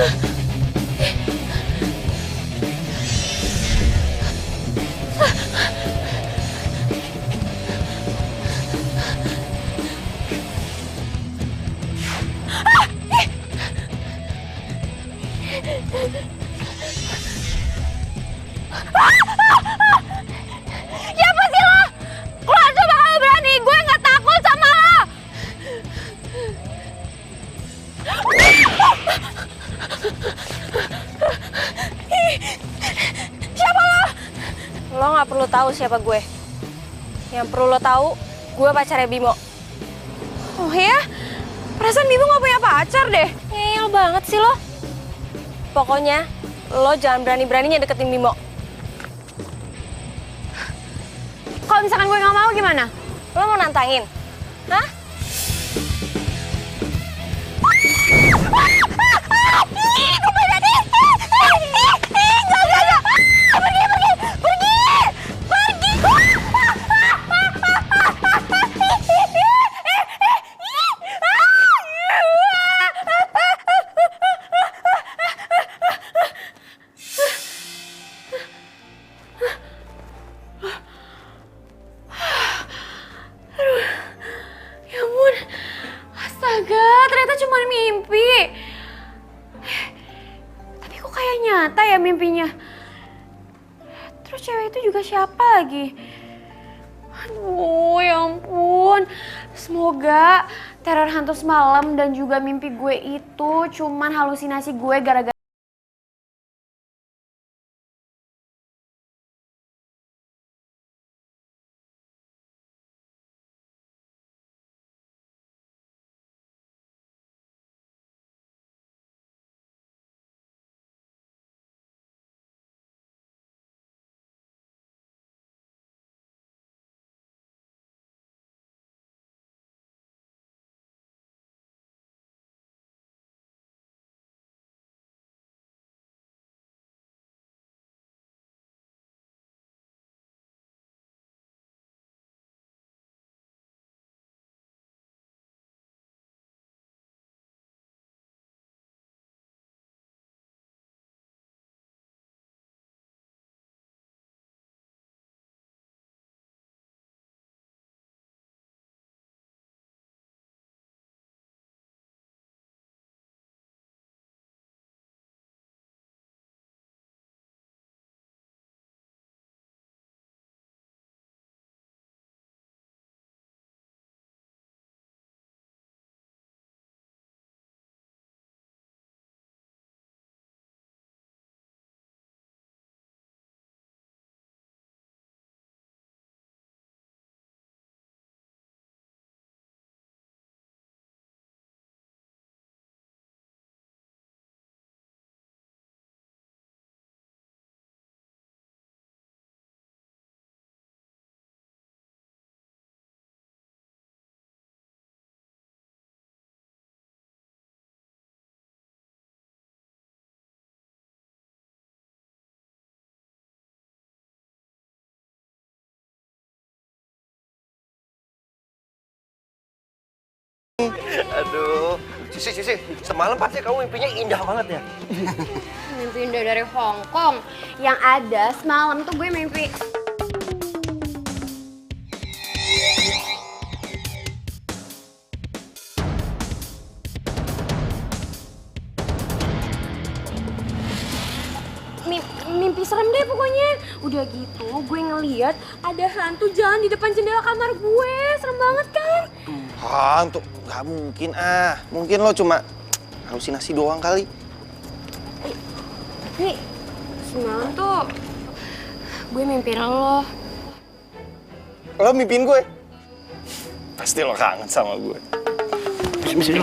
Siapa sih lo? Keluar coba kalau berani, gue nggak takut sama lo. Siapa lo? Lo nggak perlu tahu siapa gue. Yang perlu lo tahu, gue pacarnya Bimo. Oh ya? Perasaan Bimo nggak punya pacar deh. Ngeyel banget sih lo. Pokoknya, lo jangan berani-beraninya deketin Bimo. Kalau misalkan gue nggak mau gimana? Lo mau nantangin? Hah? Ya ampun, astaga, ternyata cuma mimpi. Tapi kok kayak nyata ya mimpinya. Terus cewek itu juga siapa lagi? Aduh, ya ampun. Semoga teror hantu semalam dan juga mimpi gue itu cuman halusinasi gue gara-gara Aduh, Sisi, semalam pasti kamu mimpinya indah banget ya? mimpi indah dari Hong Kong. Yang ada semalam tuh gue mimpi mimpi serem deh pokoknya. Udah gitu gue ngeliat ada hantu jalan di depan jendela kamar gue. Serem banget kan? Hantu? Gak mungkin Mungkin lo cuma halusinasi doang kali. Nih, semalam tuh gue mimpiin lo. Lo mimpiin gue? Pasti lo kangen sama gue. Misi lo.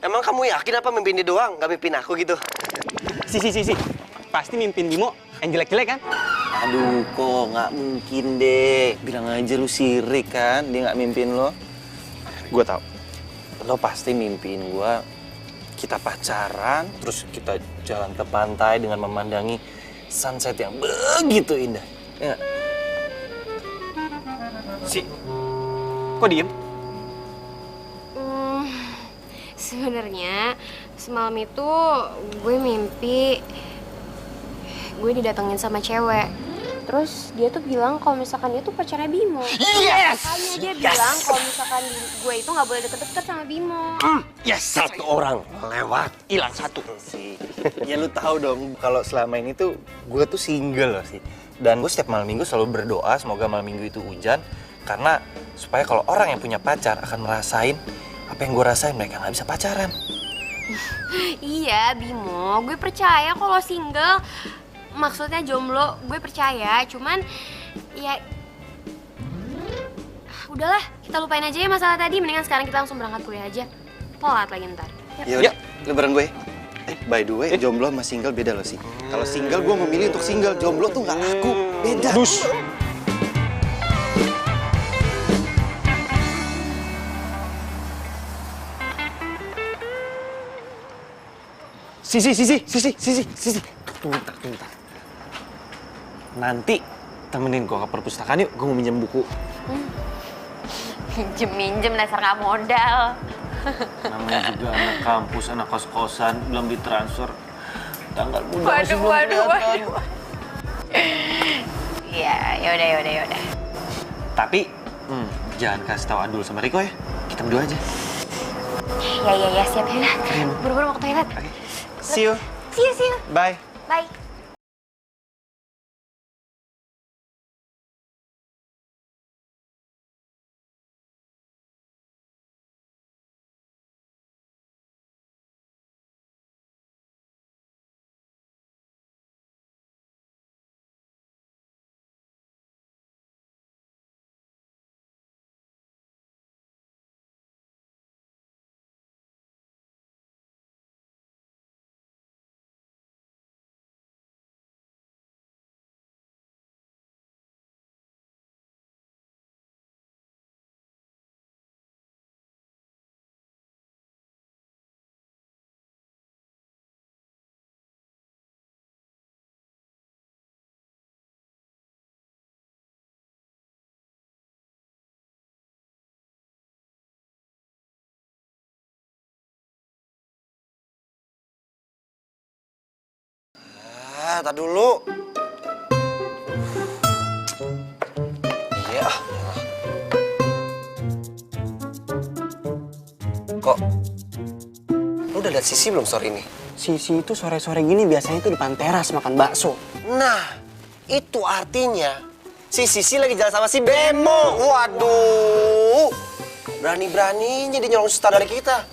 Emang kamu yakin apa mimpiin dia doang? Gak mimpiin aku gitu? Si. Pasti mimpin Bimo yang jelek-jelek kan? Aduh, kok nggak mungkin deh. Bilang aja lu sirik kan, dia nggak mimpin lo. Gue tau, lo pasti mimpiin gue. Kita pacaran, terus kita jalan ke pantai dengan memandangi sunset yang begitu indah. Ya. Si, kok diem? Sebenarnya semalam itu gue mimpi gue didatengin sama cewek. Terus dia tuh bilang kalau misalkan dia tuh pacarnya Bimo. Yes! Makanya dia bilang kalau misalkan gue itu nggak boleh deket-deket sama Bimo. Yes! Satu orang lewat. Hilang satu. Sih. Ya lu tahu dong kalau selama ini tuh gue tuh single loh sih. Dan gue setiap malam minggu selalu berdoa semoga malam minggu itu hujan karena supaya kalau orang yang punya pacar akan merasain apa yang gue rasain, mereka nggak bisa pacaran. Iya Bimo, gue percaya kalau single maksudnya jomblo, gue percaya. Cuman ya udahlah, kita lupain aja ya masalah tadi. Mendingan sekarang kita langsung berangkat kuliah aja. Telat lagi ntar. Ya udah, lu bareng gue. By the way, jomblo sama single beda loh sih. Kalau single gue memilih untuk single, jomblo tuh nggak laku, beda. Dus. Sisi. Tunggu bentar. Nanti temenin gue ke perpustakaan yuk, gue mau minjem buku. Minjem dasar nggak modal. Namanya juga anak kampus, anak kos-kosan, belum ditransfer. Tanggal bulan masih belum kelihatan. Ya, yaudah. Tapi, jangan kasih tahu Adul sama Riko ya. Kita berdua aja. Ya, siap ya. Buru-buru mau ke toilet. Oke. See you. See you. Bye. Bye. Tar dulu. Iya. Kok? Lu udah lihat Sisi belum sore ini? Sisi itu sore-sore gini biasanya tuh depan teras makan bakso. Nah, itu artinya si Sisi lagi jalan sama si Bemo. Waduh. Berani-beraninya dia nyolong star dari kita.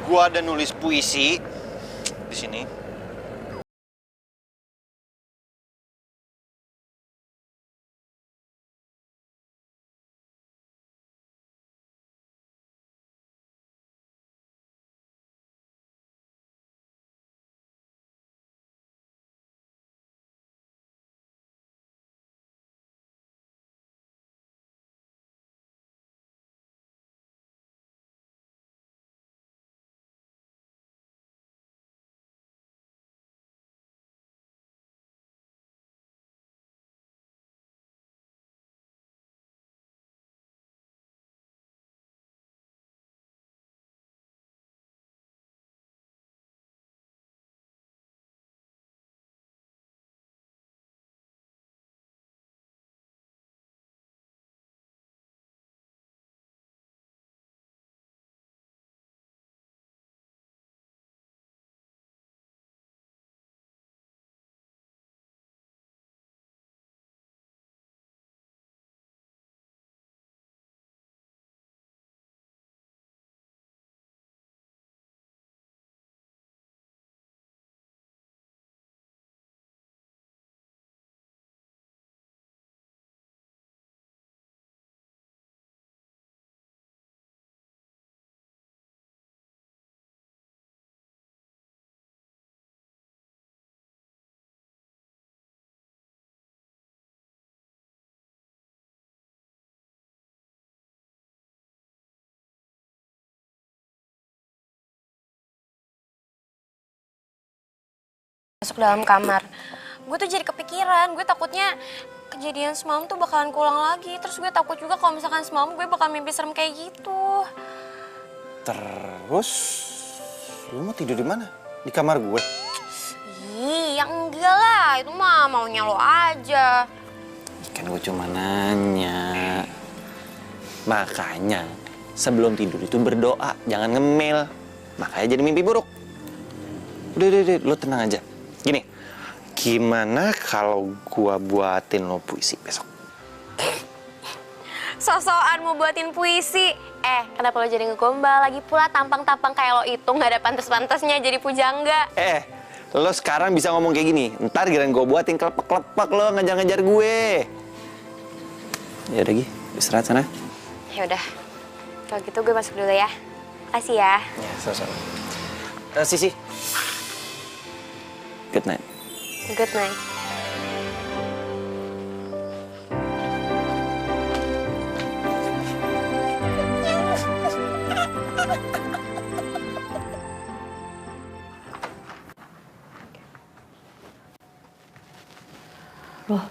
Gua ada nulis puisi di sini. masuk dalam kamar. Gue tuh jadi kepikiran, gue takutnya kejadian semalam tuh bakalan keulang lagi. Terus gue takut juga kalau misalkan semalam gue bakal mimpi serem kayak gitu. Terus, lu mau tidur di mana? Di kamar gue? Ih, ya enggak lah, itu mah maunya lo aja. Kan gue cuma nanya. Makanya, sebelum tidur itu berdoa, jangan ngemil. Makanya jadi mimpi buruk. Udah, lo tenang aja. Gini, gimana kalau gua buatin lo puisi besok? Sosokan mau buatin puisi. Kenapa lo jadi ngegombal? Lagi pula tampang-tampang kayak lo itu nggak ada pantas-pantasnya jadi pujangga. Lo sekarang bisa ngomong kayak gini. Ntar giliran gue buatin kelepek-kelepek lo ngejar-ngejar gue. Ya udah Gi, istirahat sana. Ya udah, kalau gitu gue masuk dulu ya. Makasih ya. Ya, sama-sama. Sisi. Good night. Good night. Loh,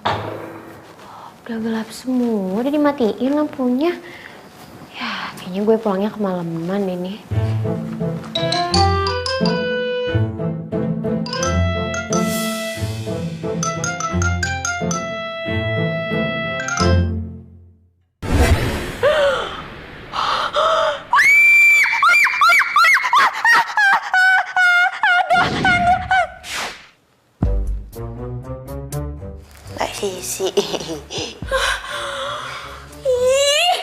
udah gelap semua, udah dimatiin lampunya. Ya, kayaknya gue pulangnya kemalaman ini. Sisi. Ih,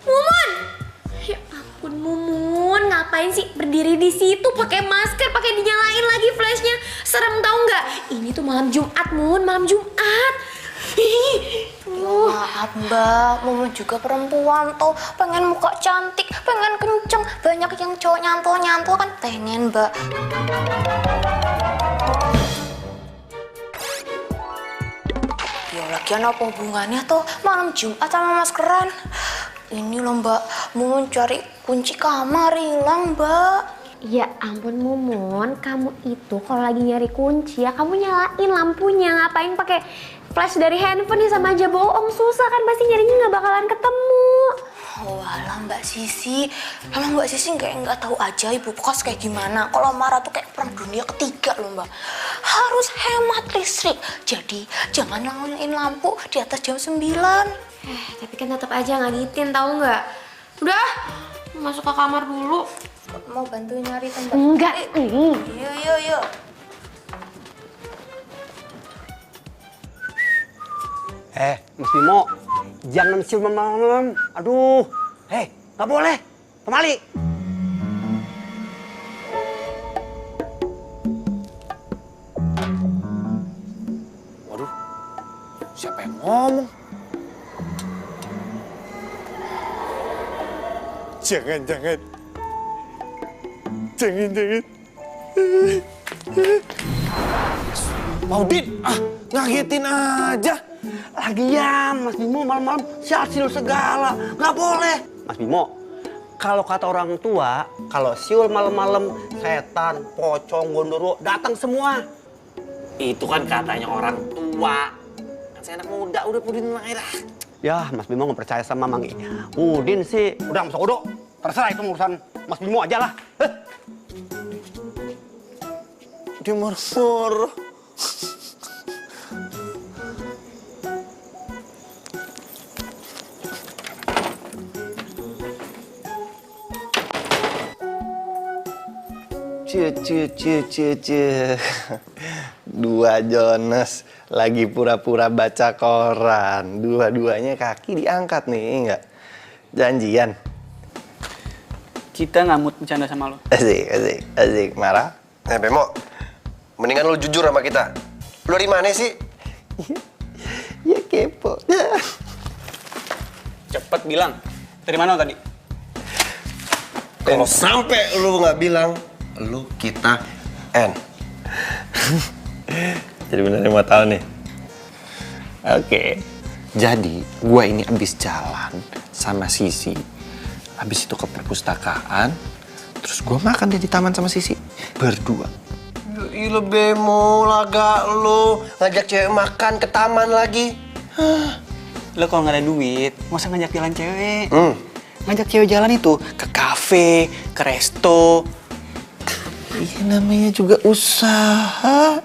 Mumun! Ya ampun Mumun, ngapain sih berdiri di situ pakai masker, pakai dinyalain lagi flashnya? Serem tau nggak? Ini tuh malam Jumat, Mun, malam Jumat. Maaf Mbak, Mumun juga perempuan tuh, pengen muka cantik, pengen kenceng, banyak yang cowok nyantol-nyantol kan pengen Mbak. Ya lagian apa hubungannya tuh malam Jumat sama maskeran? Ini loh Mbak, Mumun cari kunci kamar hilang Mbak. Ya ampun Mumun, kamu itu kalau lagi nyari kunci ya kamu nyalain lampunya. Ngapain pakai flash dari handphone ya, sama aja bohong. Susah kan, pasti nyarinya nggak bakalan ketemu. Walah Mbak Sisi, emang Mbak Sisi nggak tahu aja ibu kos kayak gimana. Kalau marah tuh kayak perang dunia ketiga loh Mbak. Harus hemat listrik, jadi jangan nyalain lampu di atas jam 9. Tapi kan tetap aja ngagitin, tahu nggak? Udah, masuk ke kamar dulu. Mau bantu nyari Mbak? Enggak. Yuk. Mas Bimo, jangan siul malam-malam. Aduh, nggak boleh. Pemali. Waduh, siapa yang ngomong? Jangan. Maudin, ngagetin aja. Lagian, Mas Bimo malam-malam siul segala. Nggak boleh. Mas Bimo, kalau kata orang tua, kalau siul malam-malam, setan, pocong, gondoro datang semua. Itu kan katanya orang tua. Kan saya anak muda, udah pudin aja dah. Ya, Mas Bimo nggak percaya sama Mang Udin sih. Udah, Mas Odo, terserah itu urusan Mas Bimo aja lah. Dia murmur. Cie. Dua Jonas lagi pura-pura baca koran. Dua-duanya kaki diangkat nih, enggak? Janjian. Kita nggak mood bercanda sama lo. Asik. Marah? Bemo, mendingan lu jujur sama kita. Lu dari mana sih? Ya kepo. Cepet bilang. Dari mana lo tadi? Kalau sampai lu nggak bilang, lu kita N. Jadi beneran mau tahu nih? Oke. Jadi, gua ini abis jalan sama Sisi. Habis itu ke perpustakaan, terus gua makan deh di taman sama Sisi. Berdua. Ih, lo bemo, laga lo. Ngajak cewek makan ke taman lagi. Lo kalau nggak ada duit, nggak usah ngajak jalan cewek. Ngajak cewek jalan itu ke kafe, ke resto. Iya namanya juga usaha.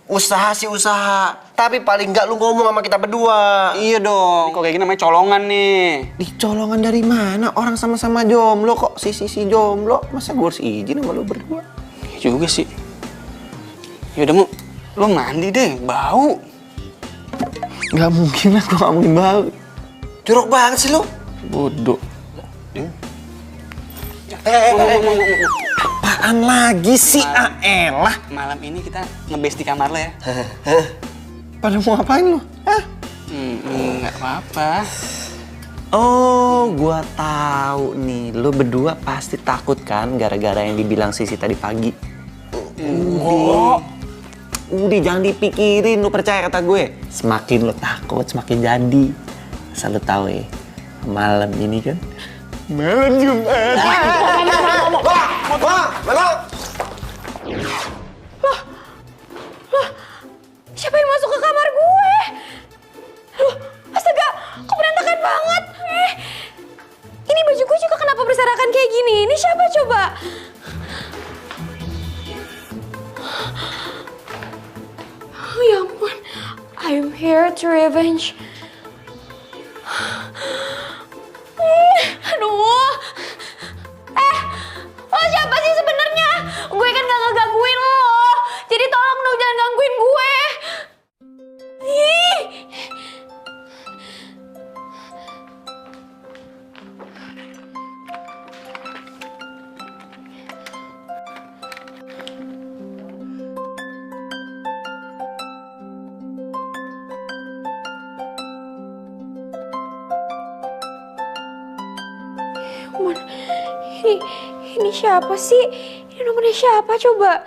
Usaha sih usaha. Tapi paling nggak lu ngomong sama kita berdua. Iya dong, kok kayak gini namanya colongan nih. Dicolongan dari mana? Orang sama-sama jomblo kok. Si jomblo. Masa gue harus izin sama lu berdua? Iya juga sih. Yaudah Mu, lo mandi deh, bau. Gak mungkin lah, gue gak mungkin bau. Jorok banget sih lu. Bodoh. Apaan lagi sih? Elah. Malam ini kita ngebase di kamar lo ya. Pada mau ngapain lu? Hah? Nggak apa-apa. Oh, gua tahu nih. Lu berdua pasti takut kan gara-gara yang dibilang Sisi tadi pagi. Udah jangan dipikirin, lu percaya kata gue. Semakin lu takut, semakin jadi. Asal lu tahu ya, malam ini kan malam Jumat. Siapa yang masuk ke kamar gue? Loh, astaga, kok berantakan banget? Ini baju gue juga kenapa berserakan kayak gini? Ini siapa coba? Oh ya ampun, I'm here to revenge. Aduh, lo siapa sih sebenarnya? Gue kan gak ngegangguin lo, jadi tolong dong jangan gangguin gue. Ih. Mon, ini siapa sih? Ini nomornya siapa coba?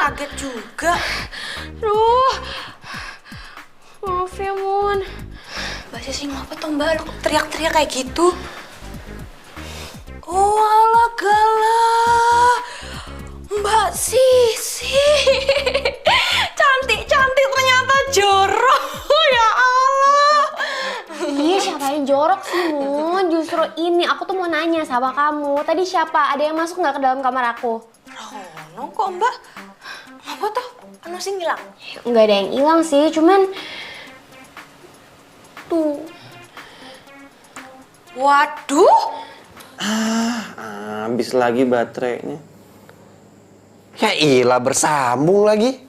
Kaget juga. Aduh, maaf ya Mon. Mbak Sisi ngapa tuh Mbak? Lu teriak-teriak kayak gitu? Oh alah galah. Mbak Sisi. Cantik-cantik ternyata jorok. Ya Allah. Iya, siapa yang jorok sih Mon? Justru ini aku tuh mau nanya sama kamu. Tadi siapa? Ada yang masuk nggak ke dalam kamar aku? Rono kok Mbak? Apa tuh? Anu sing ngilang? Nggak ada yang hilang sih, cuman tuh. Waduh. Habis lagi baterainya. Ya ilah bersambung lagi.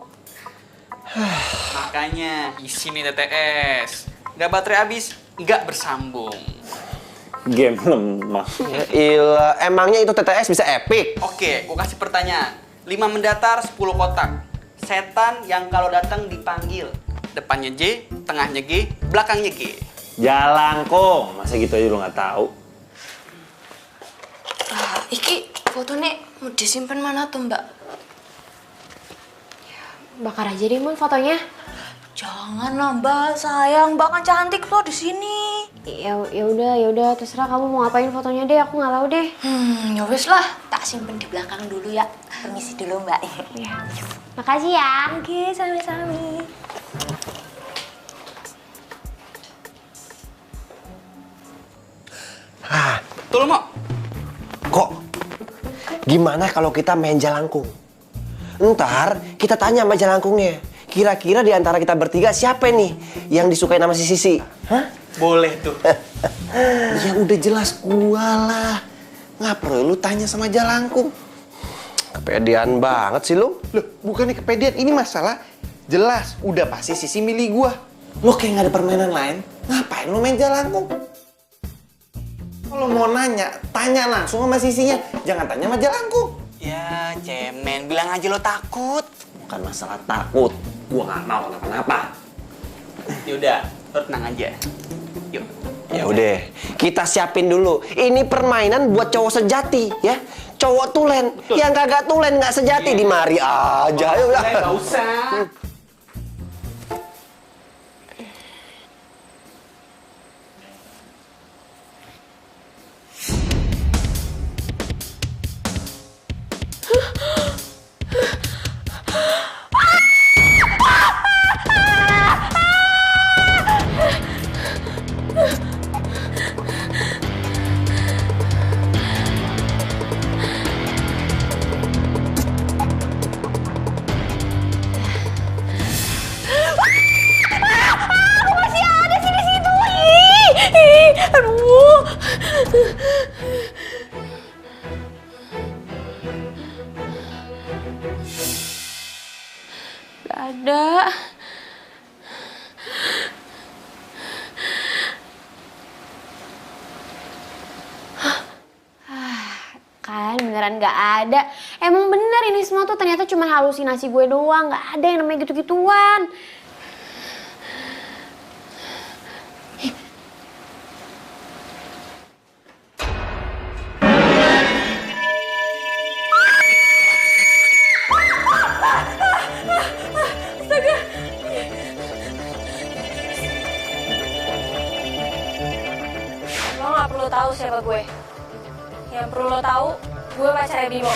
Makanya isi nih TTS. Nggak baterai habis, nggak bersambung. Game lemah. Ya ilah, emangnya itu TTS bisa epic? Oke, gua kasih pertanyaan. 5 mendatar, 10 kotak. Setan yang kalau datang dipanggil. Depannya J, tengahnya G, belakangnya G. Jalangkung, masa gitu aja lu nggak tahu? Iki fotonya mau disimpan mana tuh Mbak? Bakar aja deh Mon fotonya. Janganlah Mbak, sayang Mbak kan cantik tuh di sini. Ya udah terserah kamu mau ngapain fotonya deh, aku nggak tahu deh. Ya wis lah, tak simpen di belakang dulu ya. Permisi dulu Mbak. Ya. Makasih ya. Oke, sami-sami. Tuh lo mau? Kok? Gimana kalau kita main jalangkung? Ntar kita tanya sama jalangkungnya. Kira-kira di antara kita bertiga siapa nih yang disukai nama si Sisi? Hah? Boleh tuh. Ya udah jelas gua lah. Nggak perlu lu tanya sama Jalangkung. Kepedean banget sih lu. Loh, bukannya kepedean, ini masalah jelas. Udah pasti Sisi milih gua. Lo kayak nggak ada permainan lain, ngapain lo main Jalangkung? Kalau mau nanya, tanya langsung sama sisinya. Jangan tanya sama Jalangkung. Ya, cemen. Bilang aja lo takut. Bukan masalah takut, gua nggak mau kenapa-napa. Yaudah, lo tenang aja. Yuk. Ya udah, kita siapin dulu. Ini permainan buat cowok sejati, ya. Cowok tulen, yang kagak tulen nggak sejati di mari aja. Ayo lah. Nggak usah. Aduh. Gak ada. Kan beneran gak ada. Emang bener ini semua tuh ternyata cuma halusinasi gue doang. Gak ada yang namanya gitu-gituan. Lo gak perlu tahu siapa gue. Yang perlu lo tahu, gue pacarnya Bimo.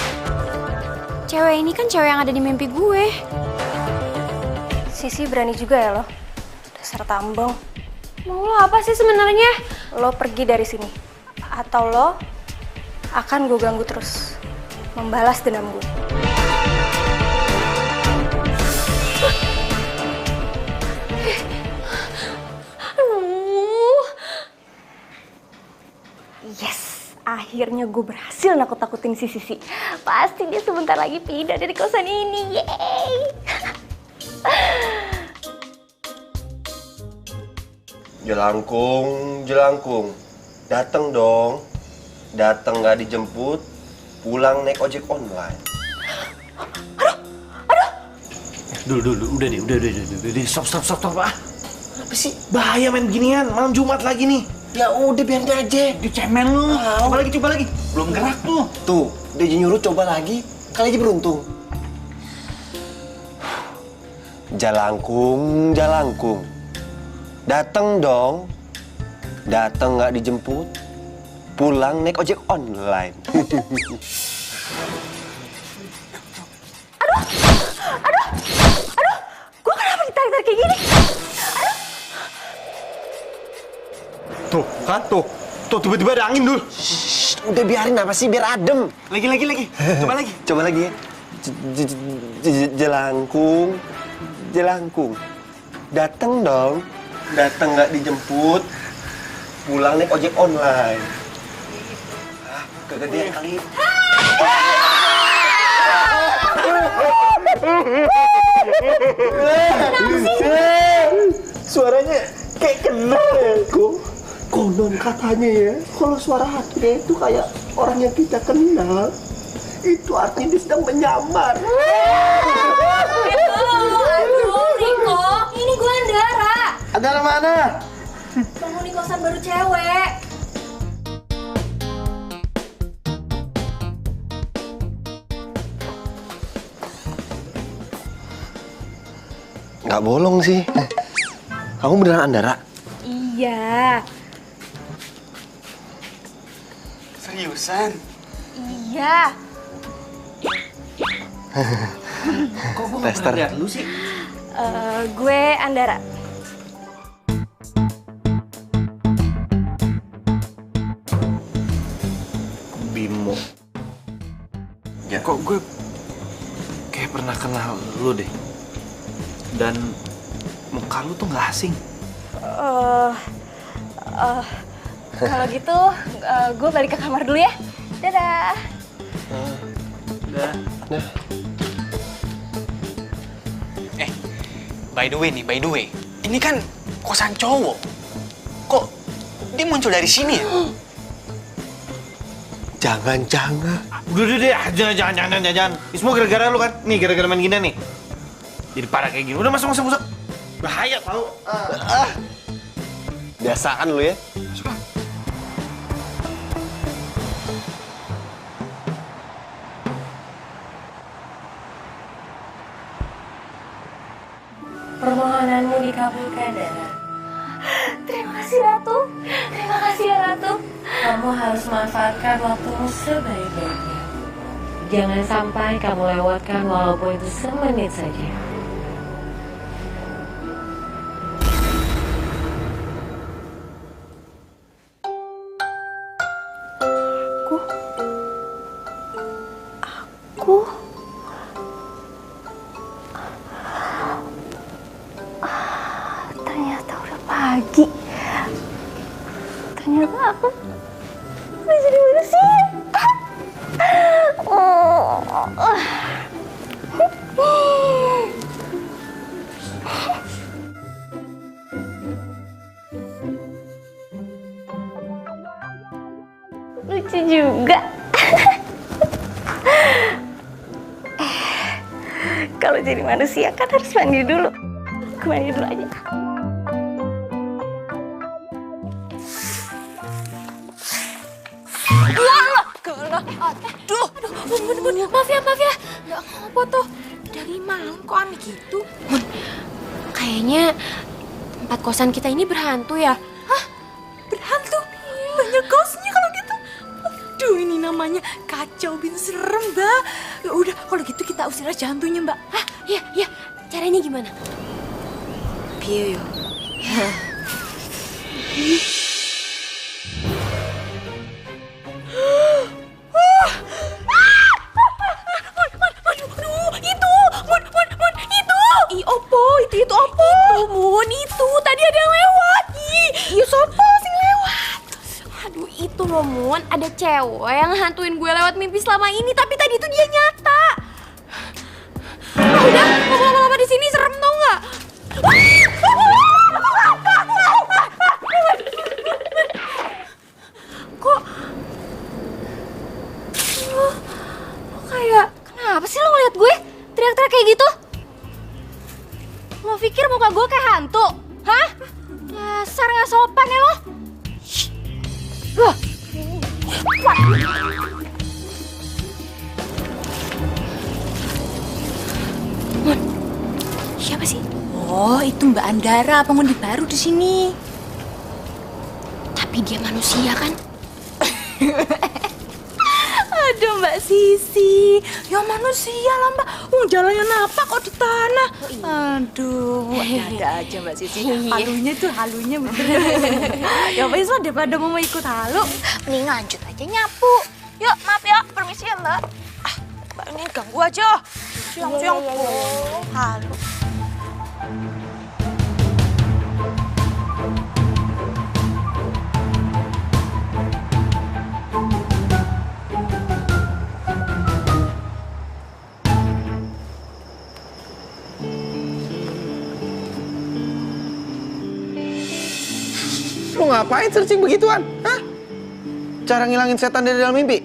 Cewek ini kan cewek yang ada di mimpi gue. Sisi berani juga ya lo. Dasar tambang. Mau lo apa sih sebenarnya? Lo pergi dari sini. Atau lo akan gue ganggu terus. Membalas dendam gue. Yes, akhirnya gue berhasil nakut-nakutin si Sisi. Pasti dia sebentar lagi pindah dari kosan ini. Yeay! Jelangkung, Jelangkung. Dateng dong. Dateng nggak dijemput, pulang naik ojek online. Dulu, udah deh, stop, ah. Apa sih? Bahaya main beginian, malam Jumat lagi nih. Ya udah biarin aja. Dicemen lu. Coba lagi. Belum gerak tuh. Tuh, dia nyuruh coba lagi. Kali aja beruntung. Jalangkung, Jalangkung. Dateng dong. Dateng nggak dijemput, pulang naik ojek online. Aduh! Gue kenapa ditarik-tarik kayak gini? Tuh, kan? Tuh, tiba-tiba ada angin dulu. Shh, udah biarin apa sih, biar adem. Lagi. Coba lagi ya. Jelangkung, Jelangkung. Dateng dong. Dateng nggak dijemput, pulang naik ojek online. Ah, kegedean kali. Suaranya kayak kenal ya, kok. Konon katanya ya, kalau suara hatinya itu kayak orang yang kita kenal, itu artinya dia sedang menyamar. Aduh, Riko, ini gue Andara. Andara mana? Penghuni kosan baru cewek. Nggak bolong sih. Kamu beneran Andara? Iya. Seriusan? Iya. Kok gue Tester. lihat lu sih? Gue Andara. Bimo. Ya kok gue kayak pernah kenal lu deh. Dan muka lu tuh nggak asing. Kalau gitu, gue balik ke kamar dulu ya. Dadah. Udah. Nah, By the way. Ini kan Kosan cowok? Kok dia muncul dari sini ya? Jangan-jangan. Udah deh, jangan. Ini semua gara-gara lu kan? Nih, gara-gara main gini nih. Jadi parah kayak gini. Udah masuk. Bahaya tau. Biasaan lu ya. Masuk lah. Permohonanmu dikabulkan, Dara. Terima kasih Ratu. Terima kasih ya Ratu. Kamu harus manfaatkan waktumu sebaik-baiknya. Jangan sampai kamu lewatkan walaupun itu semenit saja. Aku ternyata udah pagi. Ternyata aku udah jadi manusia. Lucu juga. Kalau jadi manusia kan harus mandi dulu. Aku mandi dulu aja. Aduh, Mun, maaf ya. Nggak apa tuh. Dari malam kok aneh gitu? Mun, kayaknya tempat kosan kita ini berhantu ya? Hah? Berhantu? Banyak ghostnya kalau gitu? Aduh, ini namanya kacau bin serem, Mbak. Ya udah, kalau gitu kita usir aja hantunya, Mbak. Hah? Iya. Caranya gimana? Piye yo? Itu apa? Mun, itu tadi ada yang lewat. Iya, sopo sing lewat? Aduh, itu loh Mun, ada cewek yang hantuin gue lewat mimpi selama ini, tapi tadi itu dia nyata. Udah, ngomong lama-lama di sini serem tau nggak? Kok? Lo kayak, kenapa sih lo ngeliat gue teriak-teriak kayak gitu? Lo pikir muka gue kayak hantu? Hah? Dasar gak sopan ya lo? Wah. Mun, siapa sih? Oh, itu Mbak Andara, pengundi baru di sini. Tapi dia manusia kan? Aduh Mbak Sisi, ya manusia lah Mbak. Jalannya napak kok di tanah. Aduh, ada aja Mbak Sisi. Halunya bener. Ya wes lah, daripada mau ikut halu, Mending lanjut aja nyapu. Yuk, maaf ya, permisi ya Mbak. Mbak ini ganggu aja. Siang-siang. Halu. Lu ngapain searching begituan? Hah? Cara ngilangin setan dari dalam mimpi?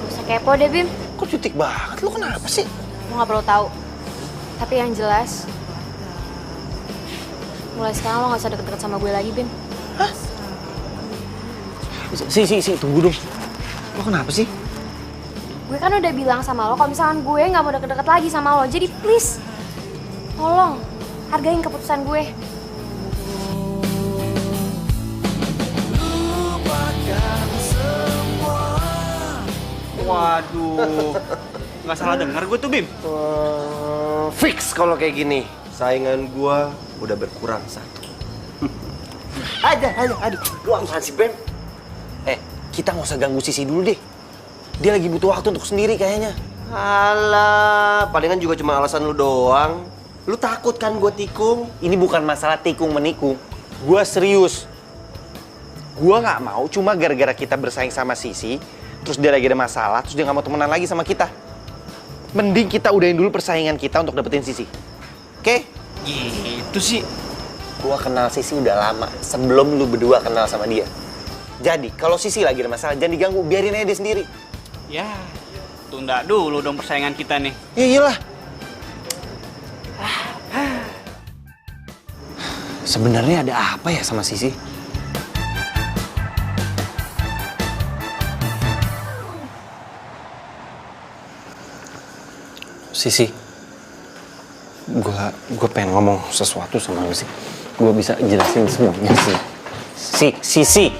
Gak usah kepo deh, Bim. Kok jutek banget? Lu kenapa sih? Lo gak perlu tahu. Tapi yang jelas, mulai sekarang lo gak usah deket-deket sama gue lagi, Bim. Hah? Si, tunggu dong. Lo kenapa sih? Gue kan udah bilang sama lo kalau misalkan gue gak mau deket-deket lagi sama lo. Jadi please, tolong hargain keputusan gue. Waduh, nggak salah dengar gue tuh Bim. Fix kalau kayak gini. Saingan gua udah berkurang satu. Aduh. Lu apaan sih, Bem? Kita nggak usah ganggu Sisi dulu deh. Dia lagi butuh waktu untuk sendiri kayaknya. Alah, palingan juga cuma alasan lu doang. Lu takut kan gua tikung? Ini bukan masalah tikung menikung. Gua serius. Gua nggak mau cuma gara-gara kita bersaing sama Sisi, terus dia lagi ada masalah, terus dia nggak mau temenan lagi sama kita. Mending kita udahin dulu persaingan kita untuk dapetin Sisi. oke? Gitu sih. Gua kenal Sisi udah lama, sebelum lu berdua kenal sama dia. Jadi, kalau Sisi lagi ada masalah, jangan diganggu, biarin aja dia sendiri. Ya, tunda dulu dong persaingan kita nih. Ya iyalah. Sebenarnya ada apa ya sama Sisi? Sisi, gua pengen ngomong sesuatu sama lu sih. Gua bisa jelasin semuanya sih. Sisi.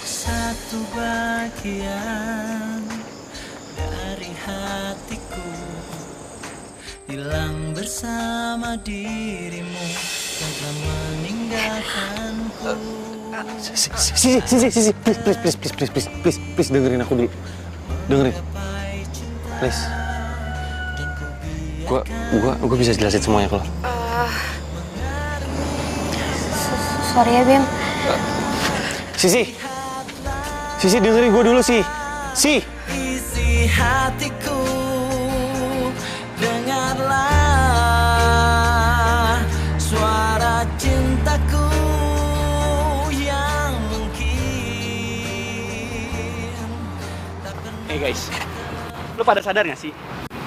Satu bagian dari hatiku hilang bersama dirimu yang telah meninggalkanku. Sisi, please dengerin aku dulu. Dengerin, please. Gua bisa jelasin semuanya ke lo. Sorry ya, Bim. Sisi dengerin gue dulu sih. Isi hatiku, dengarlah suara cintaku yang mungkin tak pernah. Guys, lu pada sadar gak sih?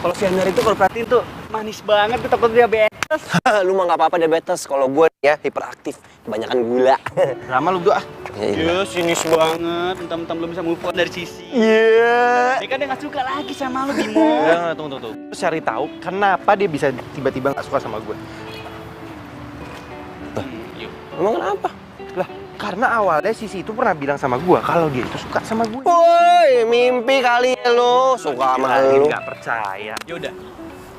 Kalau si Andar itu kalau perhatiin tuh manis banget, gue takut diabetes. Lu mah nggak apa-apa diabetes. Kalau gue ya hiperaktif, kebanyakan gula. Rama lu berdua. Iya. Sinis banget, mentang-mentang belum bisa move on dari Sisi. Iya. Dia kan dia gak suka lagi sama lu, Bimo. Tunggu. Terus cari tahu kenapa dia bisa tiba-tiba nggak suka sama gue. Emang kenapa? Lah, karena awalnya Sisi itu pernah bilang sama gue kalau dia itu suka sama gue. Woi, mimpi kali ya lo. Suka sama lu. Nggak percaya. Yaudah,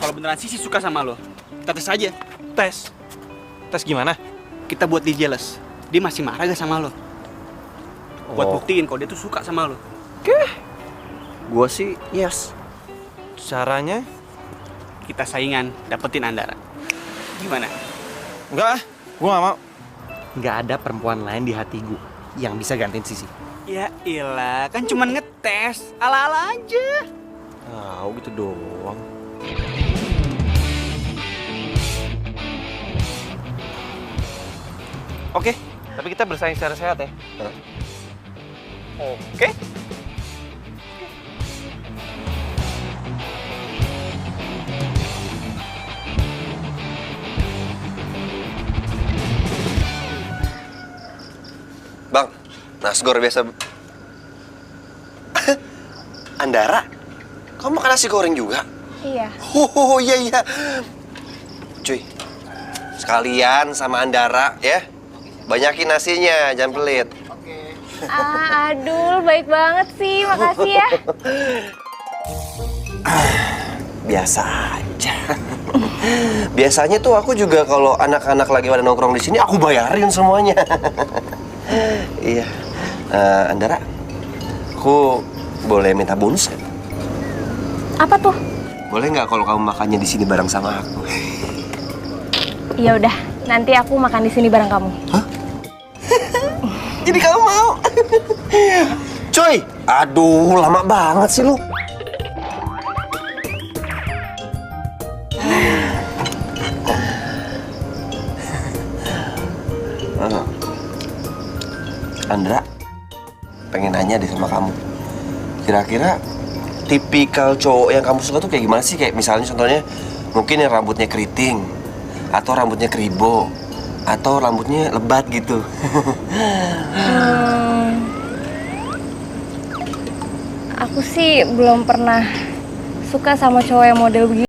kalau beneran Sisi suka sama lo, kita tes aja. Tes gimana? Kita buat dia jealous. Dia masih marah gak sama lo? Buat buktiin kalau dia tuh suka sama lo. Gue sih yes. Caranya? Kita saingan, dapetin Andara. Gimana? Enggak, gue nggak mau. Nggak ada perempuan lain di hati gue yang bisa gantiin Sisi. Ya ilah, kan cuman ngetes. Ala-ala aja. Gitu doang. Oke, tapi kita bersaing secara sehat ya. Oke. Bang, nasgor biasa. Andara, kamu makan nasi goreng juga? Iya. Oh iya. Cuy, sekalian sama Andara ya. Banyakin nasinya, jangan pelit. Aduh, baik banget sih. Makasih ya. Biasa aja. Biasanya tuh aku juga kalau anak-anak lagi pada nongkrong di sini, aku bayarin semuanya. Iya. Andara, aku boleh minta bonus nggak? Apa tuh? Boleh nggak kalau kamu makannya di sini bareng sama aku? Ya udah, nanti aku makan di sini bareng kamu. Jadi kamu mau? Cuy, aduh lama banget sih lu. Andra, pengen nanya deh sama kamu. Kira-kira tipikal cowok yang kamu suka tuh kayak gimana sih? Kayak misalnya contohnya mungkin yang rambutnya keriting, atau rambutnya keribo, atau rambutnya lebat gitu. Aku sih belum pernah suka sama cowok yang model begini.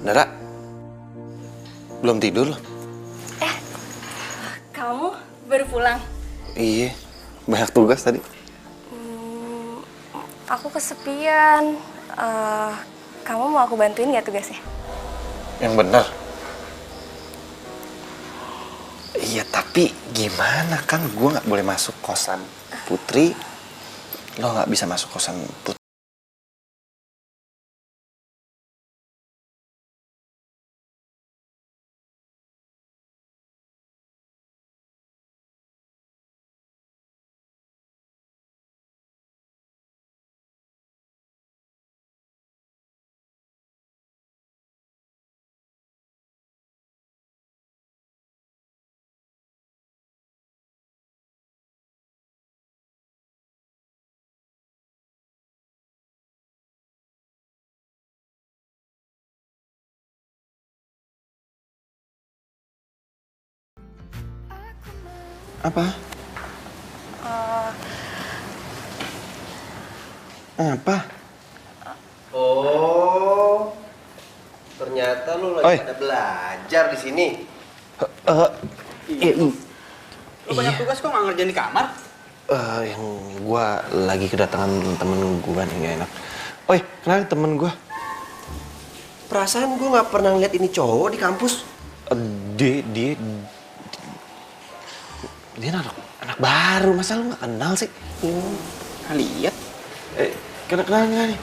Dara, belum tidur loh? Kamu baru pulang? Iya, banyak tugas tadi. Aku kesepian. Kamu mau aku bantuin nggak tugasnya? Yang bener. Iya, tapi gimana kan gue nggak boleh masuk kosan Putri, lo nggak bisa masuk kosan Putri. Apa? Apa? Oh, ternyata lu lagi Oi. pada belajar di sini. Lu banyak tugas kok nggak ngerjain di kamar? Yang gua lagi kedatangan temen gua nih, nggak enak. Oi, kenalin temen gua. Perasaan gue nggak pernah ngeliat ini cowok di kampus. Dia anak baru, masa lu nggak kenal sih? Lihat. Kenal nih.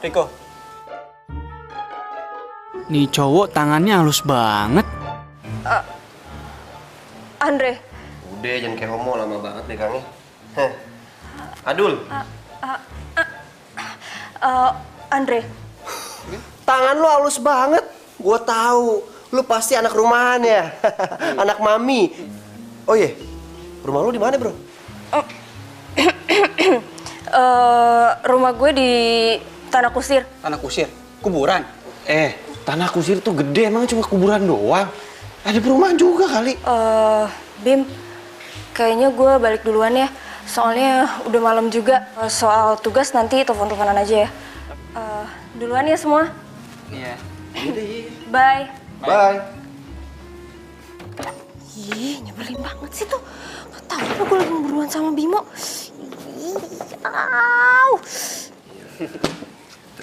Riko. Nih cowok tangannya halus banget. Andre. Udah, jangan kayak homo, lama banget pegangnya. Adul. Andre. Tangan lu halus banget. Gue tahu. Lu pasti anak rumahan ya. Anak mami. Oh iya. Rumah lu di mana, Bro? Rumah gue di Tanah Kusir. Tanah kusir. Kuburan. Tanah kusir tuh gede, emang cuma kuburan doang. Ada perumahan juga kali. Bim, kayaknya gue balik duluan ya. Soalnya udah malam juga. Soal tugas nanti telepon-teleponan aja ya. Duluan ya semua. Iya. Bye. Bye. Ih, nyebelin banget sih tuh. Gak tau apa gue lagi berduaan sama Bimo. Ih, au.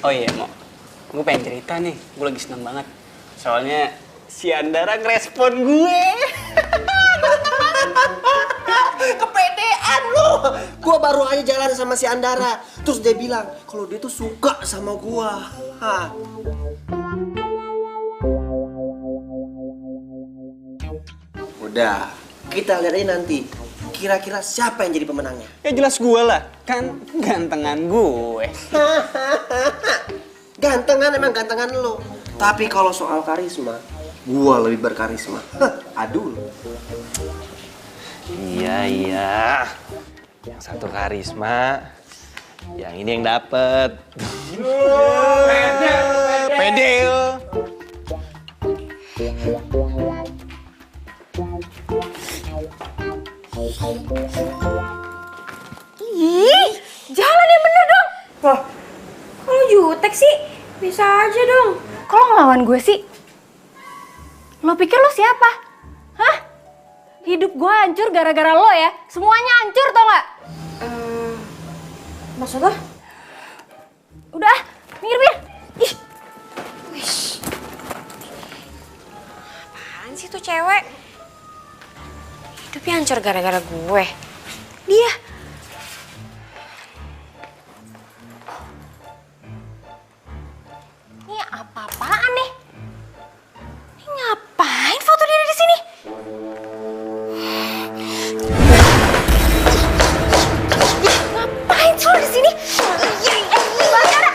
Oh iya, Mo. Gue pengen cerita nih. Gue lagi seneng banget. Soalnya si Andara ngerespon gue. Kepedean lu. Gua baru aja jalan sama si Andara. Terus dia bilang kalau dia tuh suka sama gua. Hah. Udah, kita lihat aja nanti. Kira-kira siapa yang jadi pemenangnya? Ya jelas gue lah. Kan gantengan gue. Gantengan emang gantengan lo. Tapi kalau soal karisma, gua lebih berkarisma. Adul. Iya. Yang satu karisma, yang ini yang dapet. Pede. Ih, jalan yang bener dong. Loh, kalau jutek sih, bisa aja dong. Kalau ngelawan gue sih? Lo pikir lo siapa? Hah? Hidup gue hancur gara-gara lo ya? Semuanya hancur tau gak? Maksudnya? Udah, minggir. Ih. Wish. Apaan sih tuh cewek? Hidupnya hancur gara-gara gue. Dia. Ini apa-apaan nih? Ini ngapain foto dia di sini? Ngapain sih lo di sini? Bandara,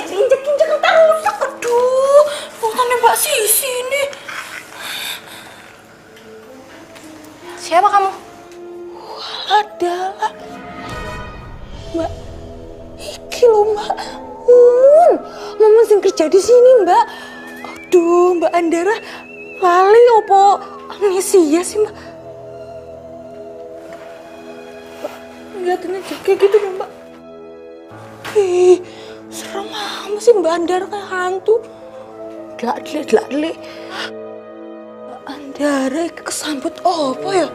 injek-injek ntar rusak. Aduh, fotonya Mbak Sisi ini. Siapa kamu? Adalah Mbak iki lho Mbak Mumun sing kerja di sini Mbak. Aduh Mbak Andara lali opo amnesia sih Mbak. Mbak ngeliatin aja kayak gitu dong Mbak. Ih Serem amat sih Mbak Andara kayak hantu. Delak-delik. Mbak Andara kesambut apa ya?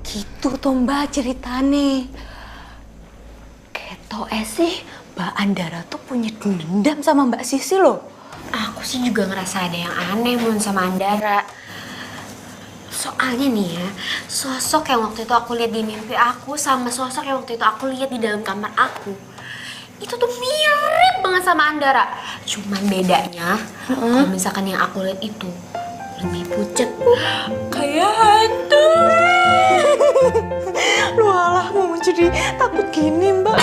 Gitu toh Mbak ceritane. Ketoke sih Mbak Andara tuh punya dendam sama Mbak Sisi loh. Aku sih juga ngerasa ada yang aneh Mun sama Andara. Soalnya nih ya, sosok yang waktu itu aku lihat di mimpi aku sama sosok yang waktu itu aku lihat di dalam kamar aku, itu tuh mirip banget sama Andara. Cuman bedanya, kalau misalkan yang aku lihat itu lebih pucet. Kayak hantu. Lu alah mau jadi takut gini Mbak.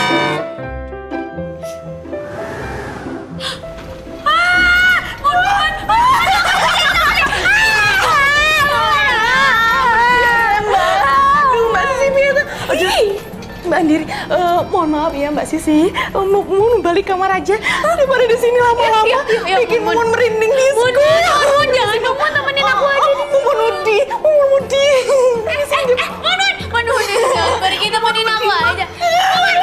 Mbak Andiri, mohon maaf ya Mbak Sisi, mau balik kamar aja daripada di sini lama-lama bikin Mumun merinding di sekolah. Mun, jangan dong, Mun, temenin aku aja. Mumun Udi. Mun, udah pergi temenin aku aja. Mun.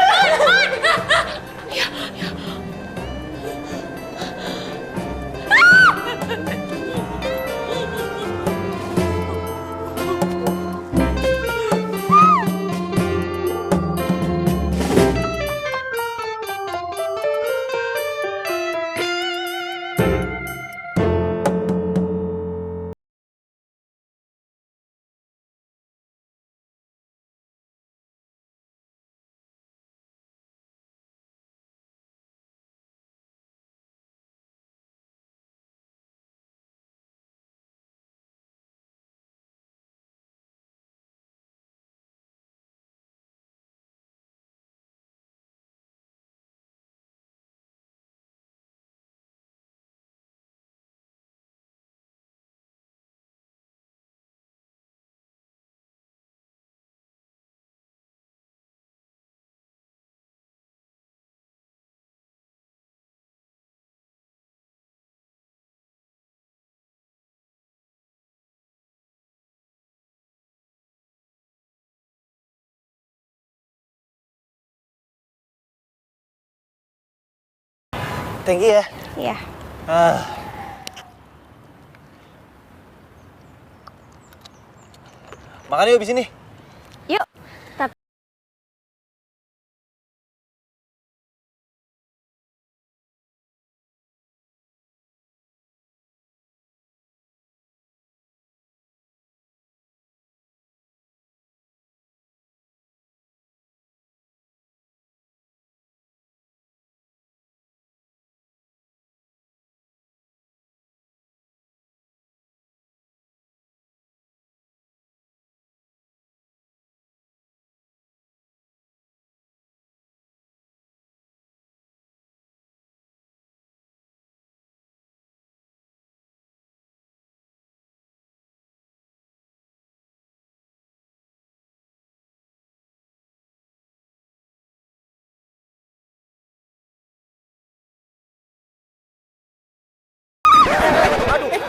Thank you ya. Iya. Makan yuk di sini. Yuk. Tapi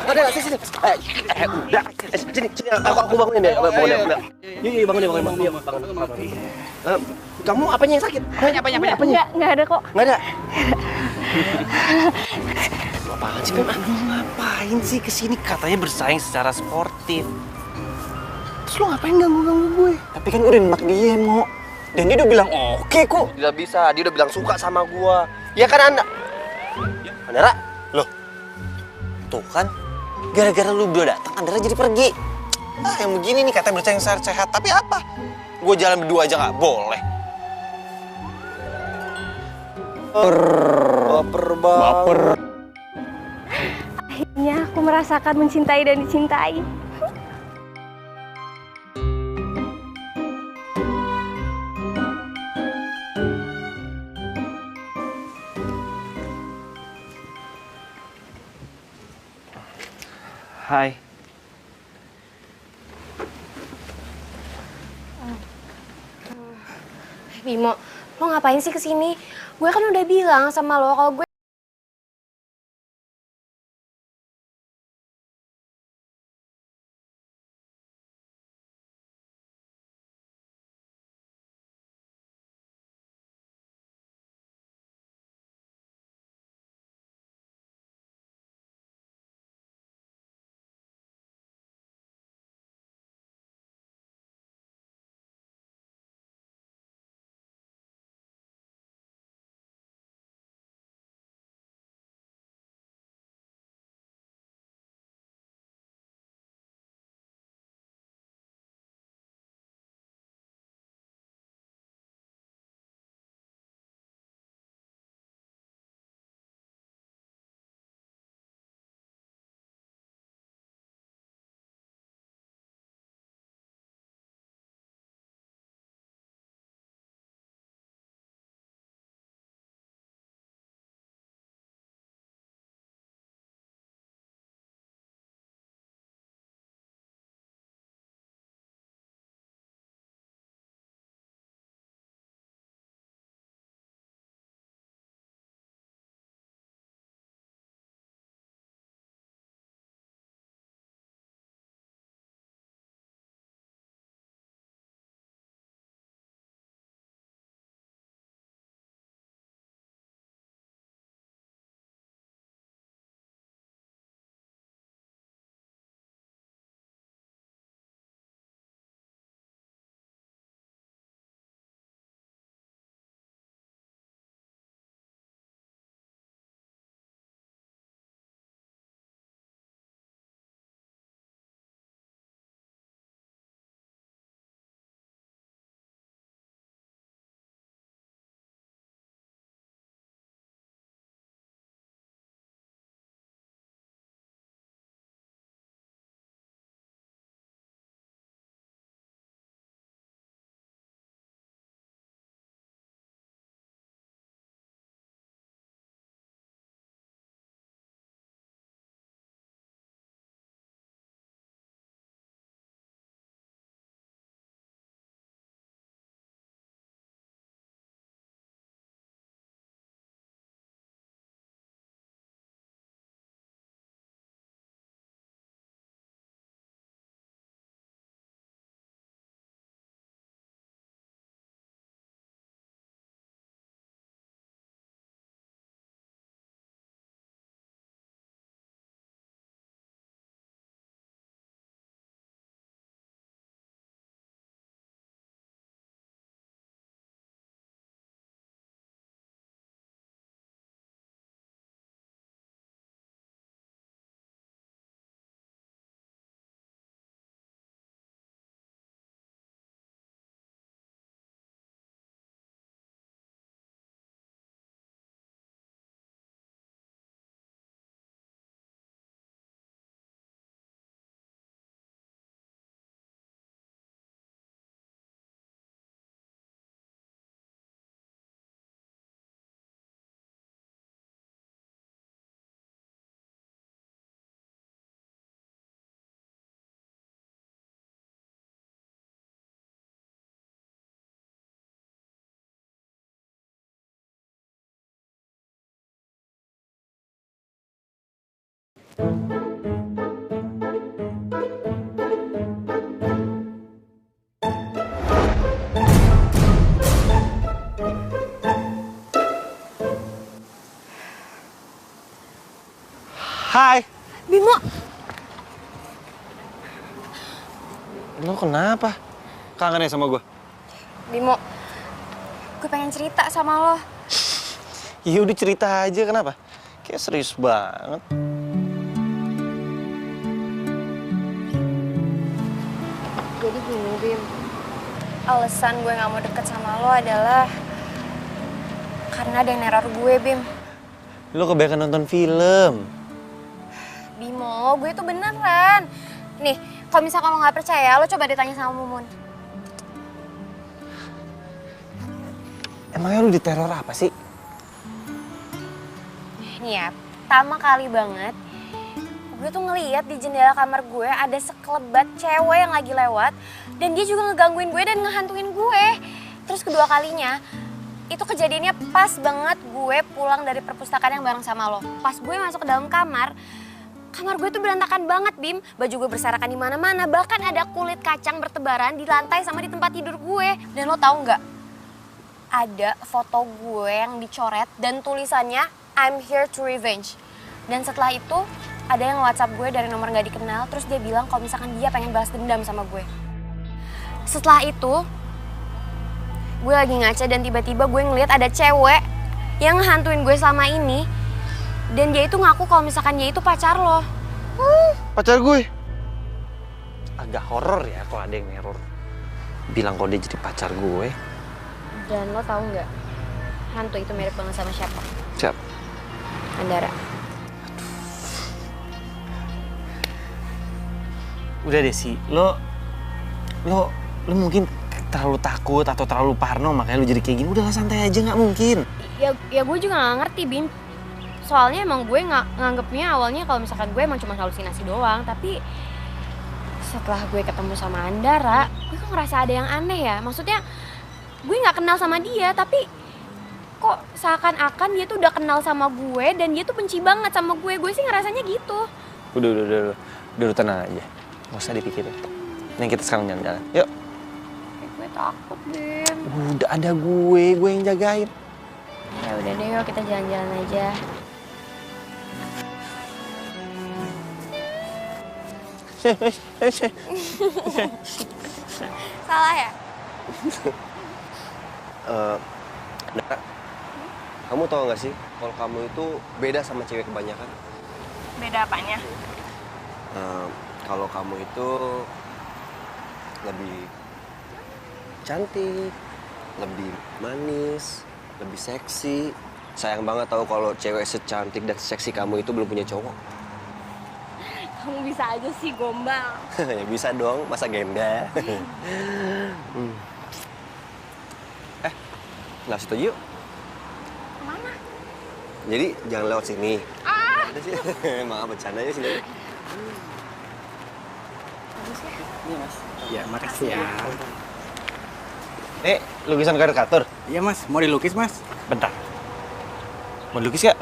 Ada sini. Udah. Sini. Aku bangunin ya. Bangunin. Yuk, bangunin. Kamu apanya yang sakit? Apanya? nggak ada kok. Nggak ada. Apaan sih, Bim? Ngapain sih kesini? Katanya bersaing secara sportif. Terus lo ngapain ganggu gue? Tapi kan udah nembak dia, Mo. Dan dia udah bilang oke kok. Tidak bisa, dia udah bilang suka sama gue. Ya kan, Anda? Andara? Loh? Tuh kan, gara-gara lu berdua datang, Andara jadi pergi. Yang begini nih katanya bersaing sehat, tapi apa? Gue jalan berdua aja nggak boleh. Baper. Akhirnya aku merasakan mencintai dan dicintai. Hai. Bimo, lo ngapain sih kesini? Gue kan udah bilang sama lo kalau gue Hai. Bimo, Lo kenapa? Kangen ya sama gue? Bimo, gue pengen cerita sama lo. Ya udah cerita aja, kenapa? Kayak serius banget. Jadi gini, Bim. Alasan gue gak mau deket sama lo adalah karena ada yang neror gue, Bim. Lo kebanyakan nonton film. Bimo, gue tuh beneran. Nih, kalau misalkan lo gak percaya, lo coba ditanya sama Mumun. Emangnya lo diteror apa sih? Nih ya, pertama kali banget, gue tuh ngeliat di jendela kamar gue ada sekelebat cewek yang lagi lewat. Dan dia juga ngegangguin gue dan ngehantuin gue. Terus kedua kalinya, itu kejadiannya pas banget gue pulang dari perpustakaan yang bareng sama lo. Pas gue masuk ke dalam kamar gue tuh berantakan banget, Bim. Baju gue berserakan di mana-mana, bahkan ada kulit kacang bertebaran di lantai sama di tempat tidur gue. Dan lo tahu nggak? Ada foto gue yang dicoret dan tulisannya I'm here to revenge. Dan setelah itu ada yang WhatsApp gue dari nomor nggak dikenal, terus dia bilang kalau misalkan dia pengen balas dendam sama gue. Setelah itu gue lagi ngaca dan tiba-tiba gue ngeliat ada cewek yang ngehantuin gue selama ini. Dan dia itu ngaku kalau misalkan dia itu pacar lo. Pacar gue? Agak horor ya kalau ada yang neror. Bilang kalau dia jadi pacar gue. Dan lo tahu nggak, hantu itu mirip banget sama siapa? Siapa? Andara. Udah deh sih, lo mungkin terlalu takut atau terlalu parno makanya lo jadi kayak gini. Udahlah santai aja, nggak mungkin. Ya gue juga nggak ngerti, Bim. Soalnya emang gue nganggepnya awalnya kalau misalkan gue emang cuma halusinasi doang. Tapi setelah gue ketemu sama Andara, gue kok ngerasa ada yang aneh ya. Maksudnya gue nggak kenal sama dia, tapi kok seakan-akan dia tuh udah kenal sama gue dan dia tuh benci banget sama gue. Gue sih ngerasanya gitu. Udah tenang aja. Nggak usah dipikirin. Nih kita sekarang jalan-jalan. Yuk. Gue takut, Bim. Udah ada gue yang jagain. Ya udah deh, yuk kita jalan-jalan aja. Salah ya? Dara, kamu tahu nggak sih kalau kamu itu beda sama cewek kebanyakan? Beda apanya? Kalau kamu itu lebih cantik, lebih manis, lebih seksi. Sayang banget tahu kalau cewek secantik dan seksi kamu itu belum punya cowok. Kamu bisa aja sih gombal. Ya bisa dong, masa gembel. Lah situ yuk. Kemana? Jadi jangan lewat sini. Ada sih. Maaf bercanda ya sini. Iya mas. Ya makasih ya. Lukisan karikatur. Iya mas, mau dilukis mas? Bentar. Mau dilukis gak?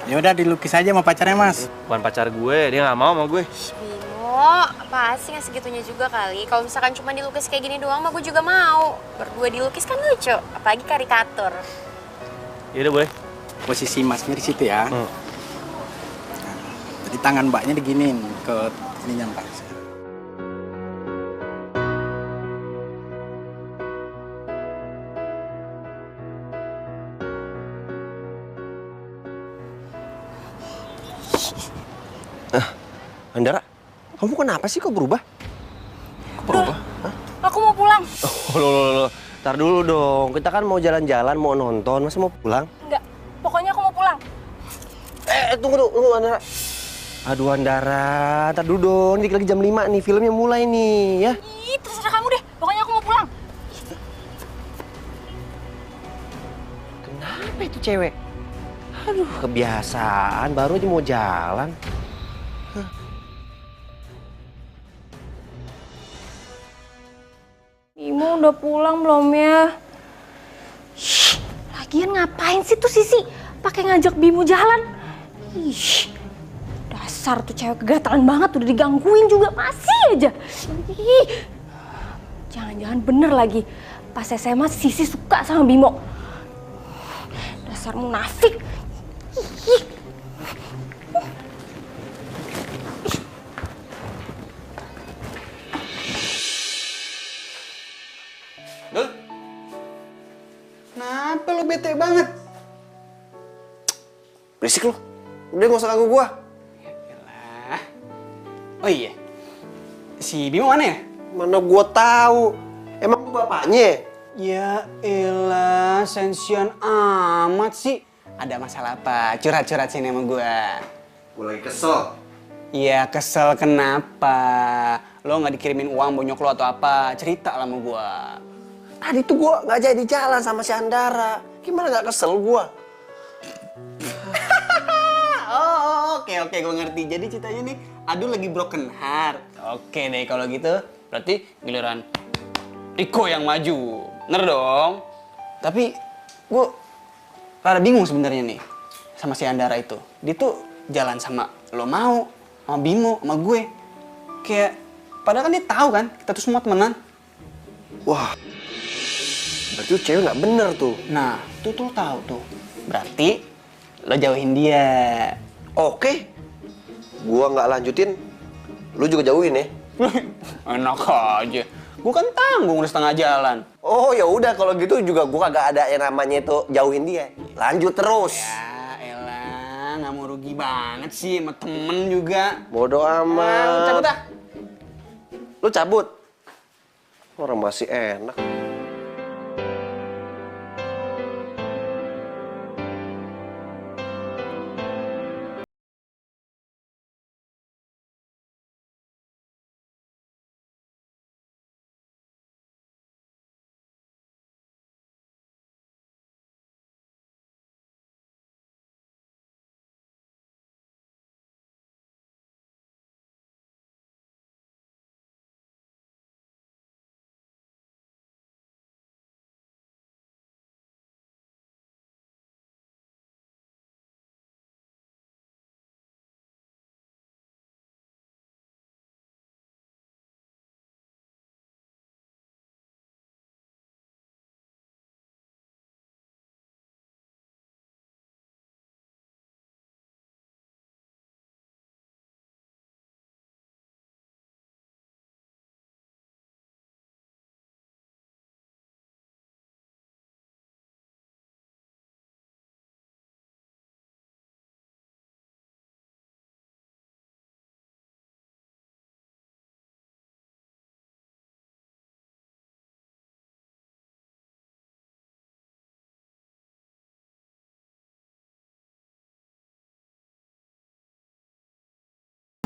Ya udah dilukis aja sama pacarnya mas. Bukan pacar gue, dia nggak mau sama gue. Bimo, apa sih nggak segitunya juga kali? Kalau misalkan cuma dilukis kayak gini doang, mah gue juga mau. Berdua dilukis kan lucu, apalagi karikatur. Ya udah boleh. Posisi masnya di situ ya. Nah, jadi tangan mbaknya diginin ke ininya mbak. Andara, kamu kenapa sih kok berubah? Berubah? Aku mau pulang. Oh, loh. Ntar dulu dong, kita kan mau jalan-jalan, mau nonton, masa mau pulang? Enggak, pokoknya aku mau pulang. Tunggu Andara. Aduh Andara, ntar dulu dong, dikit lagi jam 5 nih, filmnya mulai nih ya. Ih, terserah kamu deh, pokoknya aku mau pulang. Kenapa itu cewek? Aduh, kebiasaan, baru aja mau jalan. Bimo udah pulang belum ya? Shh, lagian ngapain sih tuh Sisi? Pakai ngajak Bimo jalan. Ih, dasar tuh cewek kegatelan banget, udah digangguin juga masih aja. Ih, jangan-jangan bener lagi. Pas SMA Sisi suka sama Bimo. Dasar munafik. Ih. Dul, kenapa lo bete banget? Berisik lu. Udah gak usah ganggu gua. Yalah. Oh iya, si Bimo mana ya? Mana gua tahu. Emang gua bapaknya? Ya elah, sensian amat sih. Ada masalah apa? Curhat-curhat sini sama gua. Gua lagi kesel. Iya, kesel kenapa? Lo nggak dikirimin uang bonyok lo atau apa? Cerita lah sama gua. Tadi tuh gua nggak jadi jalan sama si Andara. Gimana nggak kesel gua? Oke, gue ngerti. Jadi ceritanya nih, Adu lagi broken heart. Oke deh, kalau gitu berarti giliran Riko yang maju. Bener dong? Tapi gue rada bingung sebenarnya nih sama si Andara itu. Dia tuh jalan sama lo mau, sama Bimo, sama gue. Kayak, padahal kan dia tahu kan, kita tuh semua temenan. Wah, berarti tuh cewek nggak bener tuh. Nah, tuh lo tahu tuh. Berarti lo jauhin dia. Oke, gua nggak lanjutin. Lu juga jauhin ya. Enak aja. Gue kan tanggung udah setengah jalan. Oh ya udah kalau gitu juga gua kagak ada yang namanya itu jauhin dia. Lanjut terus. Ya elah, nggak mau rugi banget sih sama temen juga. Bodoh amat. Lu cabut ah. Lu cabut. Orang masih enak.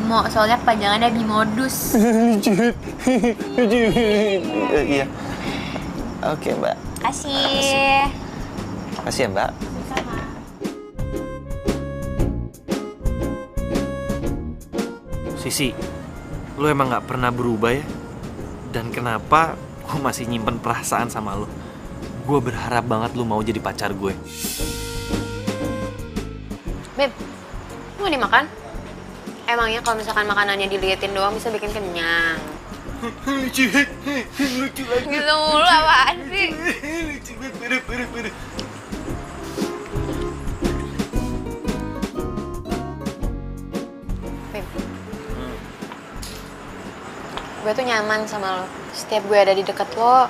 Bimo, soalnya kepanjangannya Bimodus. Iya. Oke, Mbak. Kasih. Makasih ya, Mbak. Sisi, lu emang gak pernah berubah ya? Dan kenapa gue masih nyimpen perasaan sama lu? Gue berharap banget lu mau jadi pacar gue. Beb, mau dimakan? Emangnya kalau misalkan makanannya diliatin doang bisa bikin kenyang? Lucu banget. Gitu mulu apaan sih? Beb, gue tuh nyaman sama lo. Setiap gue ada di deket lo,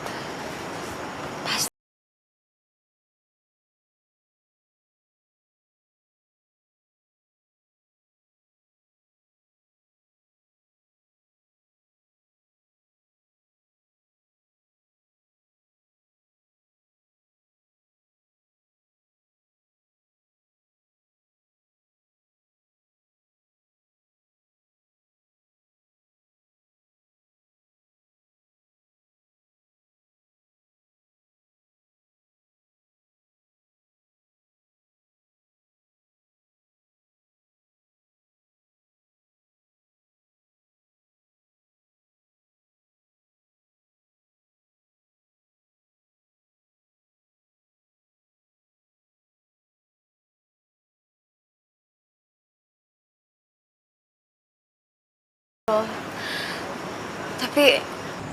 Tapi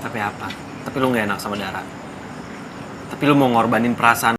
Tapi apa? Tapi lu nggak enak sama Dara. Tapi lu mau ngorbanin perasaan.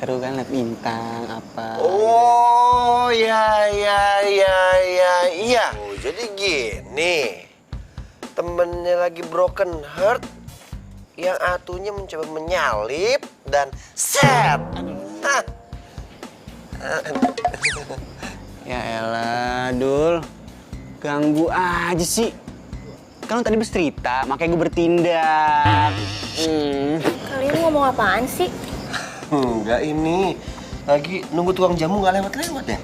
Seru kan liat bintang apa. Oh, ya. Oh, jadi gini. Temennya lagi broken heart, yang atunya mencoba menyalip dan set. Hah. Ya elah, Dul. Ganggu aja sih. Kan lu tadi bercerita, makanya gue bertindak. kalian ngomong apaan sih? Enggak, ini lagi nunggu tukang jamu nggak lewat-lewat ya.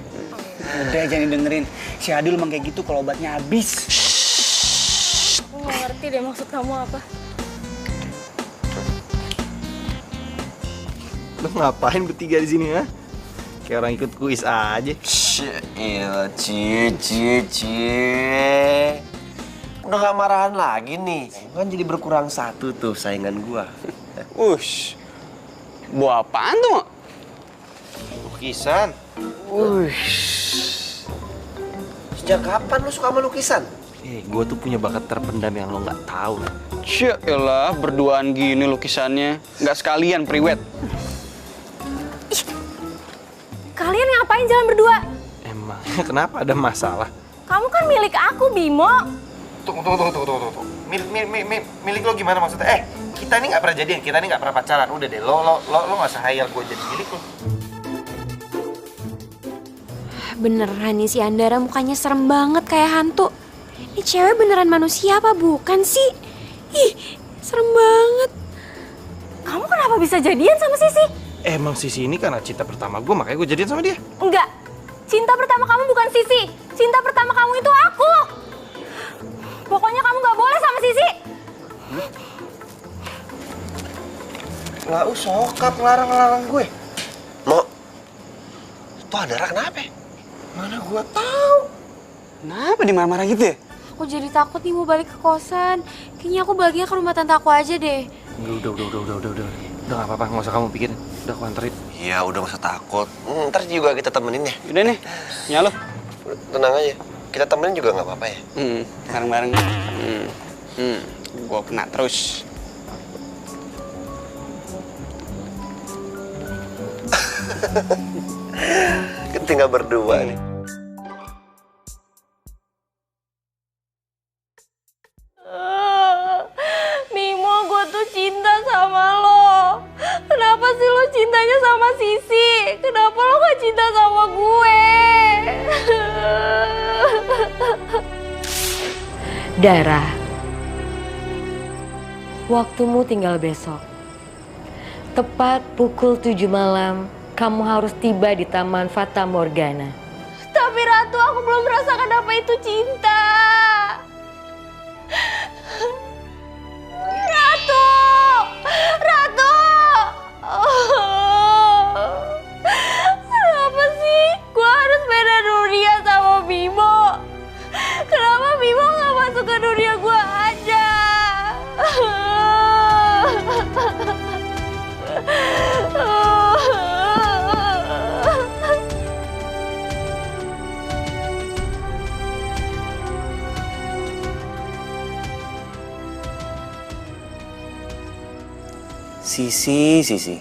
Udah, jangan dengerin. Si Adul emang kayak gitu kalau obatnya habis. Aku nggak ngerti deh maksud kamu apa. Lo ngapain bertiga di sini, ha? Kayak orang ikut kuis aja. Iya, cie. Udah gak marahan lagi nih. Kan jadi berkurang satu tuh saingan gua. Ush. Buah apaan tuh, Mak? Lukisan. Sejak kapan lu suka sama lukisan? Gue tuh punya bakat terpendam yang lo nggak tahu. Cia elah, berduaan gini lukisannya. Nggak sekalian priwet. Kalian ngapain jalan berdua? Emangnya kenapa ada masalah? Kamu kan milik aku, Bimo. Tunggu. Milik lo gimana maksudnya? Kita ini nggak pernah jadian, kita ini nggak pernah pacaran. Udah deh, lo nggak usah hayal gue jadi milik lo. Beneran nih si Andara mukanya serem banget kayak hantu. Ini cewek beneran manusia apa bukan sih? Ih, serem banget. Kamu kenapa bisa jadian sama Sisi? Emang Sisi ini karena cinta pertama gue, makanya gue jadian sama dia. Enggak. Cinta pertama kamu bukan Sisi. Cinta pertama kamu itu aku. Pokoknya kamu nggak boleh sama Sisi. Nggak usah sokap ngelarang gue. Mo, tuh Andara kenapa? Mana gue tahu. Kenapa dia marah-marah gitu ya? Aku jadi takut nih mau balik ke kosan. Kayaknya aku baliknya ke rumah tante aku aja deh. Udah. Udah gak apa-apa, nggak usah kamu pikirin. Udah aku anterin. Iya, udah gak usah takut. Ntar juga kita temenin ya. Udah nih, nyalo. Tenang aja. Kita temenin juga nggak apa-apa ya. Bareng-bareng. Gua kena terus. Tinggal berdua nih. Bimo, gue tuh cinta sama lo. Kenapa sih lo cintanya sama Sisi? Kenapa lo gak cinta sama gue? Dara, waktumu tinggal besok. Tepat pukul 7 malam, kamu harus tiba di Taman Fata Morgana. Tapi Ratu, aku belum merasakan apa itu cinta. Ratu! Ratu! Kenapa sih gue harus beda dunia sama Bimo? Kenapa Bimo gak masuk ke dunia gue aja? Sisi.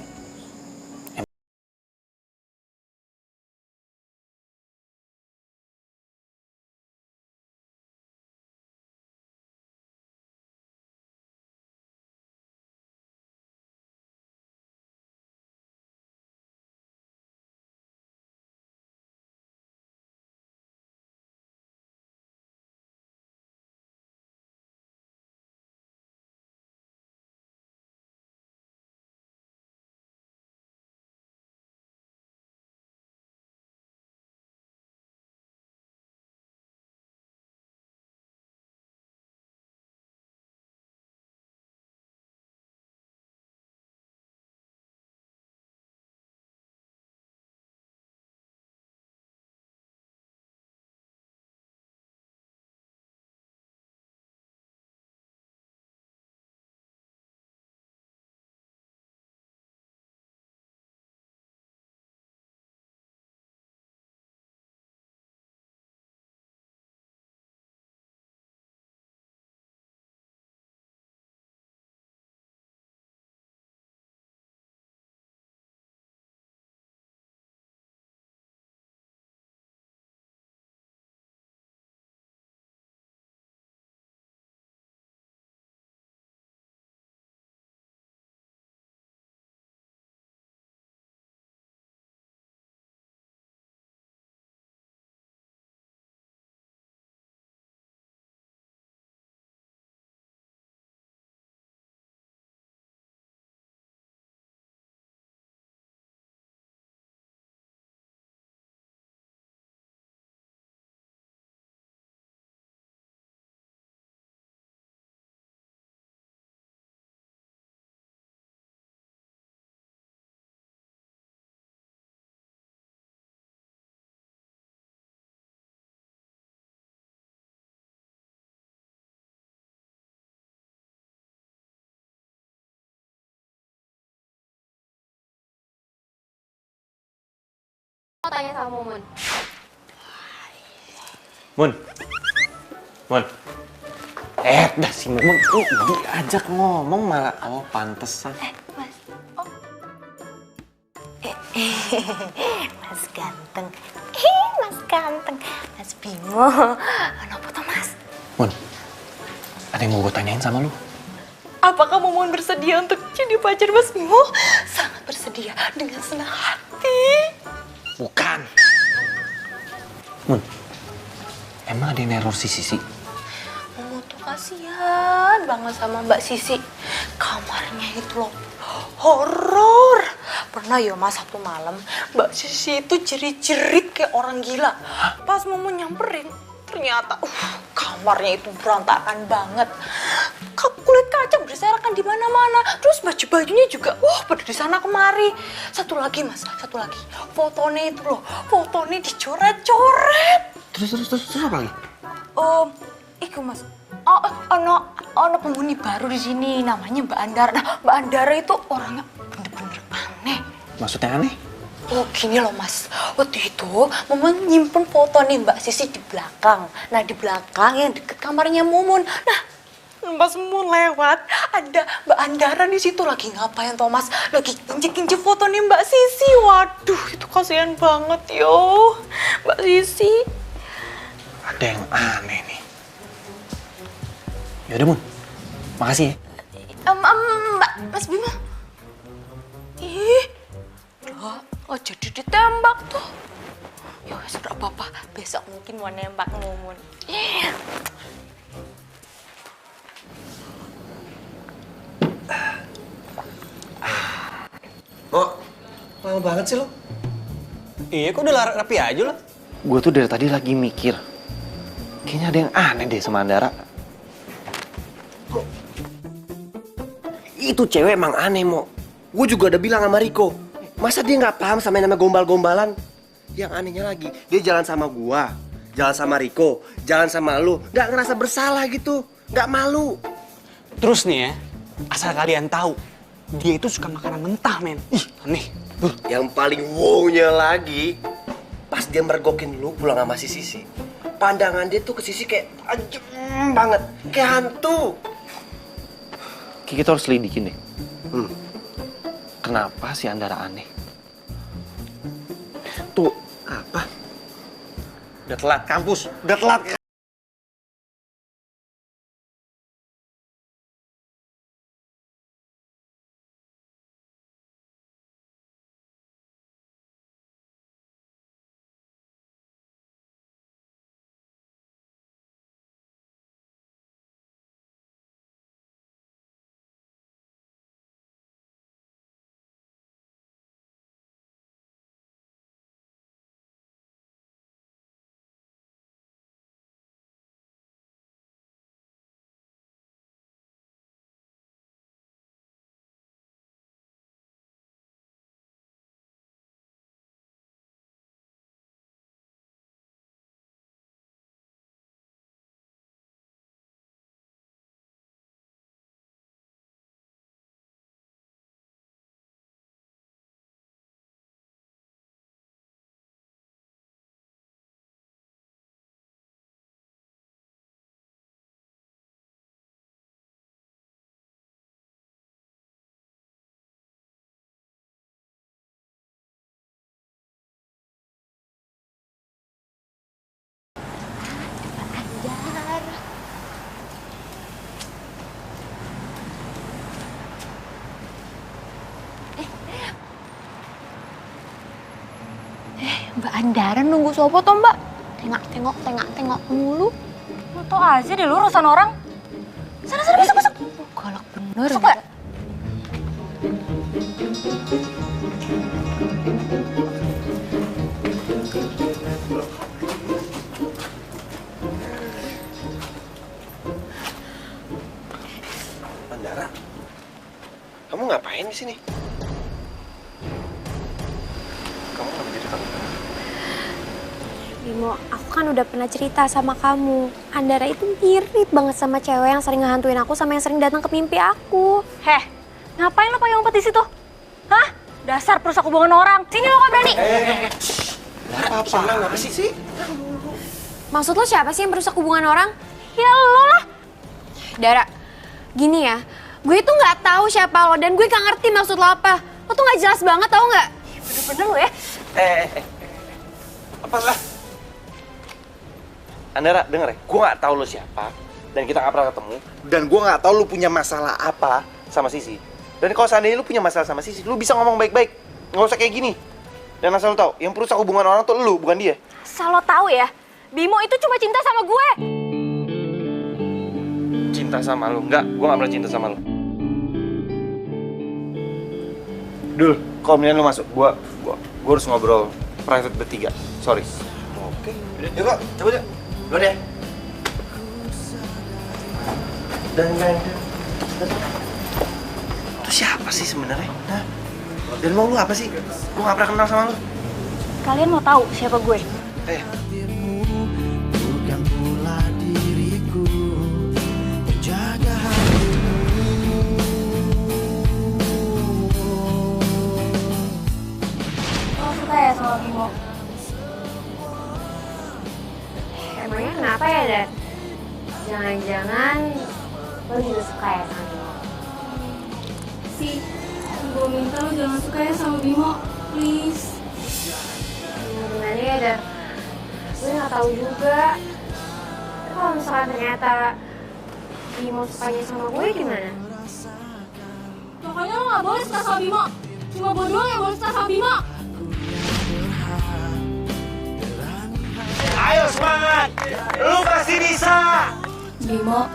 Mau tanya sama Mumun. Mun. Dah si Mumun, diajak ngomong malah. Oh, pantesan. Mas. Mas ganteng. Mas ganteng. Mas Bimo. Kenapa tuh, Mas? Mun, ada yang mau gue tanyain sama lu. Apakah Mumun bersedia untuk jadi pacar Mas Bimo? Sangat bersedia dengan senang hati. Bukan. Mun, emang ada yang neror si Sisi? Mumun tuh kasihan banget sama Mbak Sisi. Kamarnya itu loh horor. Pernah ya Mas, satu malam Mbak Sisi itu jerit-jerit kayak orang gila. Pas Mumun nyamperin, ternyata kamarnya itu berantakan banget. Kulit kaca berserakan di mana-mana. Terus baju-bajunya juga pada di sana kemari. Satu lagi Mas, satu lagi. Fotonya itu loh, fotonya dicoret-coret. Terus apa lagi? Iku Mas. No, ono penghuni baru di sini, namanya Mbak Andara. Nah, Mbak Andara itu orangnya bener-bener aneh. Maksudnya aneh? Oh gini loh mas, waktu itu Mumun nyimpen foto nih Mbak Sisi di belakang. Nah di belakang yang deket kamarnya Mumun. Nah pas Mumun lewat, ada Mbak Andara di situ lagi ngapain Thomas? Lagi injek-injek foto nih Mbak Sisi. Waduh itu kasihan banget yo Mbak Sisi. Ada yang aneh nih. Yaudah Mun, makasih ya. Mbak, Mas Bima. Ih, loh, oh jadi ditembak tuh. Ya wes gak apa-apa, besok mungkin mau nembak Mumun. Oh, lama banget sih lo. Iya, kok udah rapi aja lo? Gue tuh dari tadi lagi mikir. Kayaknya ada yang aneh deh sama Andara. Itu cewek emang aneh, Mo. Gue juga udah bilang sama Riko. Masa dia nggak paham sama yang namanya gombal-gombalan? Yang anehnya lagi, dia jalan sama gua, jalan sama Riko, jalan sama lu, nggak ngerasa bersalah gitu, nggak malu. Terus nih ya, asal kalian tahu, dia itu suka makanan mentah, men. Ih, aneh. Yang paling wow-nya lagi, pas dia mergokin lu pulang sama si Sisi. Pandangan dia tuh ke Sisi kayak tajam banget, kayak hantu. Kita harus lidikin deh. Kenapa si Andara aneh? Tuh, apa? Udah telat kampus, udah telat. Mbak Andara nunggu sopo toh mbak? Tengok mulu. Lo tau aja deh lu urusan orang. Sana masuk. Galak bener. Masuk mbak. Andara, kamu ngapain di sini? Kamu nggak jadi tahu? Bimo, aku kan udah pernah cerita sama kamu. Andara itu mirip banget sama cewek yang sering ngehantuin aku sama yang sering datang ke mimpi aku. Heh, ngapain lo pakai ngumpet di situ? Hah? Dasar perusak hubungan orang. Sini lo kok berani. Apa sih? Maksud lo siapa sih yang merusak hubungan orang? Ya lo lah. Dara, gini ya, gue itu nggak tahu siapa lo dan gue nggak ngerti maksud lo apa. Lo tuh nggak jelas banget tau nggak? Bener-bener lo ya. Apa lah? Andara, denger ya, gue gak tahu lo siapa dan kita gak pernah ketemu dan gue gak tahu lo punya masalah apa sama Sisi. Dan kalau seandainya lo punya masalah sama Sisi, lo bisa ngomong baik-baik, nggak usah kayak gini. Dan asal lo tahu, yang perusak hubungan orang tuh lo, bukan dia. Asal lo tahu ya, Bimo itu cuma cinta sama gue. Cinta sama lo? Enggak, gue gak pernah cinta sama lo. Dul, kalau mendingan lo masuk, gue harus ngobrol private bertiga. Sorry. Oke. Yuk kok, cabut yuk. Duluan ya. Dan itu siapa sih sebenarnya? Nah, dan mau lu apa sih? Gue gak pernah kenal sama lu. Kalian mau tahu siapa gue? Bukan pula diriku menjaga Dan jangan-jangan lo juga suka ya sama Bimo? Si, gue minta lo jangan suka ya sama Bimo, please. Gimana ya, Dan? Gue gak tahu juga. Tapi kalau misalkan ternyata Bimo sukanya sama gue gimana? Pokoknya lo gak boleh suka sama Bimo. Cuma gue doang yang boleh suka sama Bimo. Ayo semangat, lu pasti bisa. Bimo,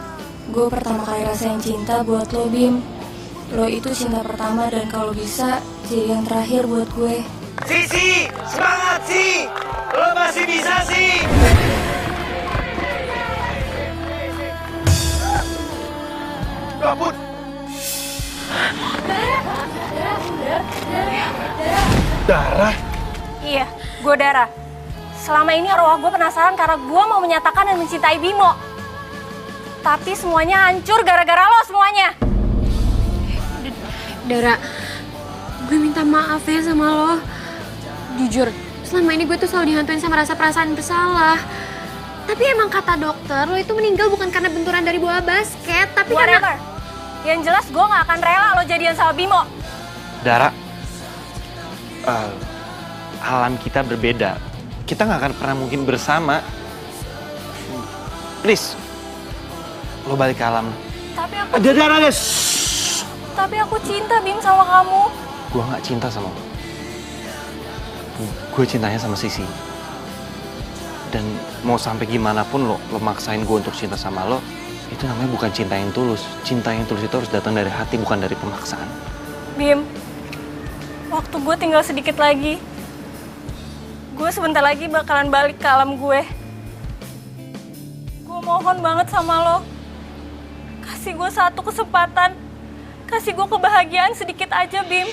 gue pertama kali rasain cinta buat lo, Bim. Lo itu cinta pertama dan kalau bisa jadi yang terakhir buat gue. Sisi, semangat sih, lu pasti bisa sih. Ampun. Darah? Iya, gue Dara. Selama ini arwah gue penasaran karena gue mau menyatakan dan mencintai Bimo. Tapi semuanya hancur gara-gara lo semuanya. Dara, gue minta maaf ya sama lo. Jujur, selama ini gue tuh selalu dihantuin sama rasa perasaan bersalah. Tapi emang kata dokter, lo itu meninggal bukan karena benturan dari bola basket, tapi Whatever. karena... Yang jelas gue gak akan rela lo jadian sama Bimo. Dara, alam kita berbeda. Kita nggak akan pernah mungkin bersama. Please, lo balik ke alam. Tapi aku cinta Bim sama kamu. Gue nggak cinta sama lo. Gue cintanya sama Sisi. Dan mau sampai gimana pun lo maksain gue untuk cinta sama lo, itu namanya bukan cinta yang tulus. Cinta yang tulus itu harus datang dari hati, bukan dari pemaksaan. Bim, waktu gue tinggal sedikit lagi. Gue sebentar lagi bakalan balik ke alam gue. Gue mohon banget sama lo. Kasih gue satu kesempatan. Kasih gue kebahagiaan sedikit aja, Bim.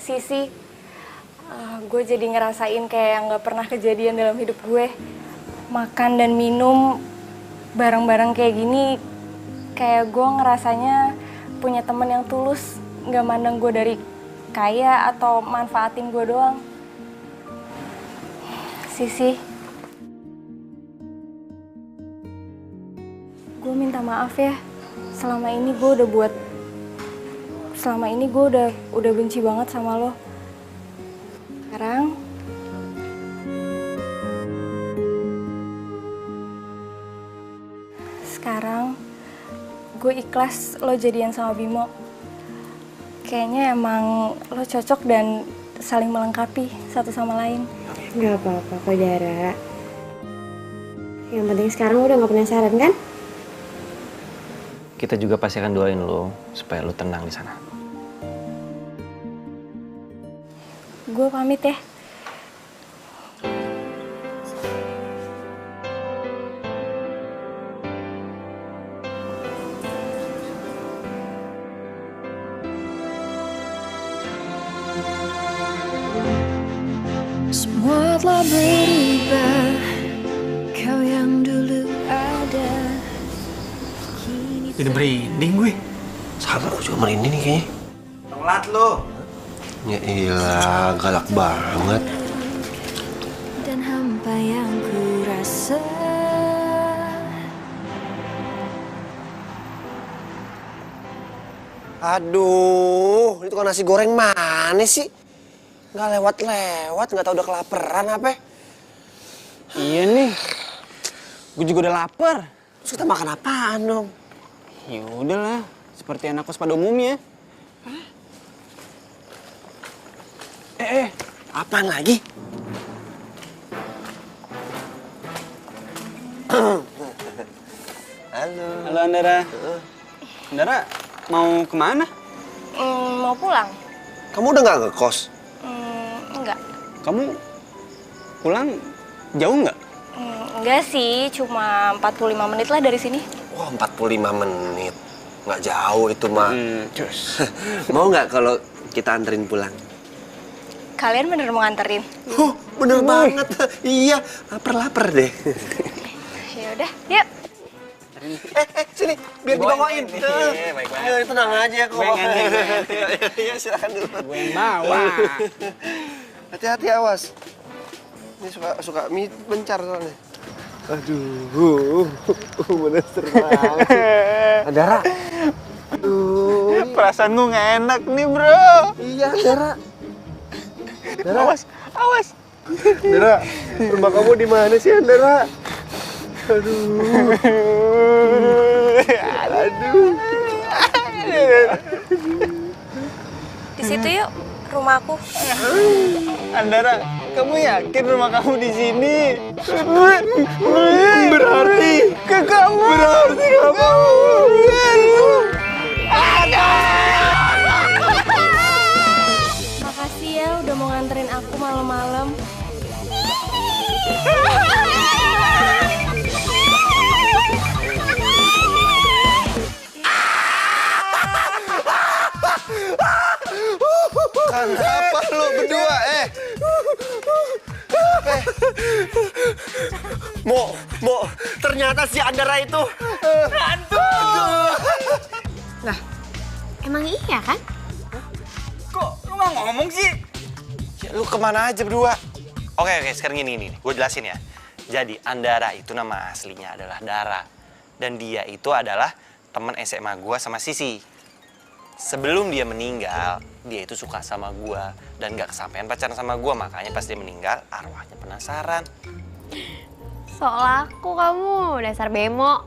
Sisi, gue jadi ngerasain kayak yang gak pernah kejadian dalam hidup gue. Makan dan minum bareng-bareng kayak gini, kayak gue ngerasanya punya temen yang tulus. Gak mandang gue dari kaya atau manfaatin gue doang. Sisi, gue minta maaf ya. Selama ini gue udah benci banget sama lo. Sekarang gue ikhlas lo jadian sama Bimo. Kayaknya emang lo cocok dan saling melengkapi satu sama lain. Gak apa-apa kok, Dara. Yang penting sekarang udah gak penasaran kan? Kita juga pasti akan doain lo supaya lo tenang di sana. Gue pamit ya. Semua telah berubah, kau yang dulu ada. Jadi merinding gue. Sama aku juga merinding nih kayaknya. Telat lo. Ya iyalah, galak banget. Dan hampa yang ku rasa. Aduh, itu kan nasi goreng mana sih? Nggak lewat-lewat, nggak tahu udah kelaparan apa. Iya nih, gue juga udah lapar. Terus kita makan apaan dong? Ya udahlah, seperti anak kos pada umumnya. Apaan lagi? Halo. Halo Andara. Andara, mau kemana? Mau pulang? Kamu udah nggak ngekos? Enggak. Kamu pulang jauh nggak? Enggak sih, cuma 45 menit lah dari sini. Wah, 45 menit. Nggak jauh itu mah. Mau nggak kalau kita anterin pulang? Kalian bener mau nganterin? Bener banget. Iya, lapar deh. Ya udah, yuk. Sini, biar dibawain. Baik banget. Tenang aja kok. Gue nganter. Iya, silakan dulu. Gue yang bawa. Hati-hati, awas. Ini suka mie bencar soalnya. Aduh, bener seru banget. Dara. Aduh, Perasaan gue nggak enak nih, bro. iya, Dara. Dara. Awas. Dara, rumah kamu di mana sih, Dara? Aduh. Di situ yuk, rumahku. Andara, kamu yakin rumah kamu di sini? Berarti Ke kamu. Berarti kamu. Makasih ya udah mau nganterin aku malam-malam. Kenapa lo berdua, Mo, ternyata si Andara itu hantu. Lah, emang iya kan? Kok lu nggak ngomong sih? Ya, lu kemana aja berdua? Oke, sekarang gini. Gue jelasin ya. Jadi, Andara itu nama aslinya adalah Dara. Dan dia itu adalah teman SMA gue sama Sisi. Sebelum dia meninggal, dia itu suka sama gue. Dan gak kesampaian pacaran sama gue. Makanya pas dia meninggal, arwahnya penasaran. Soal aku kamu, dasar bemo.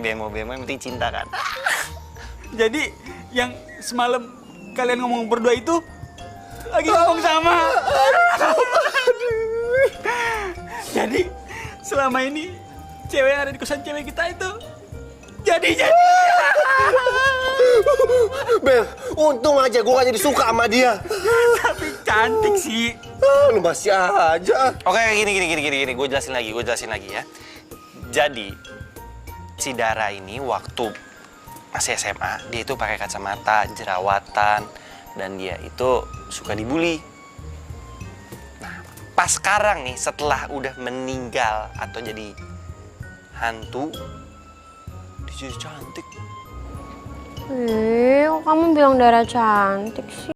Bemo yang penting cinta kan? Jadi yang semalam kalian ngomong berdua itu lagi ngomong sama. Jadi selama ini cewek yang ada di kosan cewek kita itu jadi. Bel, untung aja gue gak jadi suka sama dia. Tapi cantik sih. Lu masih aja. Oke, gini. Gue jelasin lagi ya. Jadi, si Dara ini waktu masih SMA, dia itu pakai kacamata, jerawatan, dan dia itu suka dibully. Nah, pas sekarang nih, setelah udah meninggal atau jadi hantu, dia jadi cantik. Kok kamu bilang Dara cantik sih?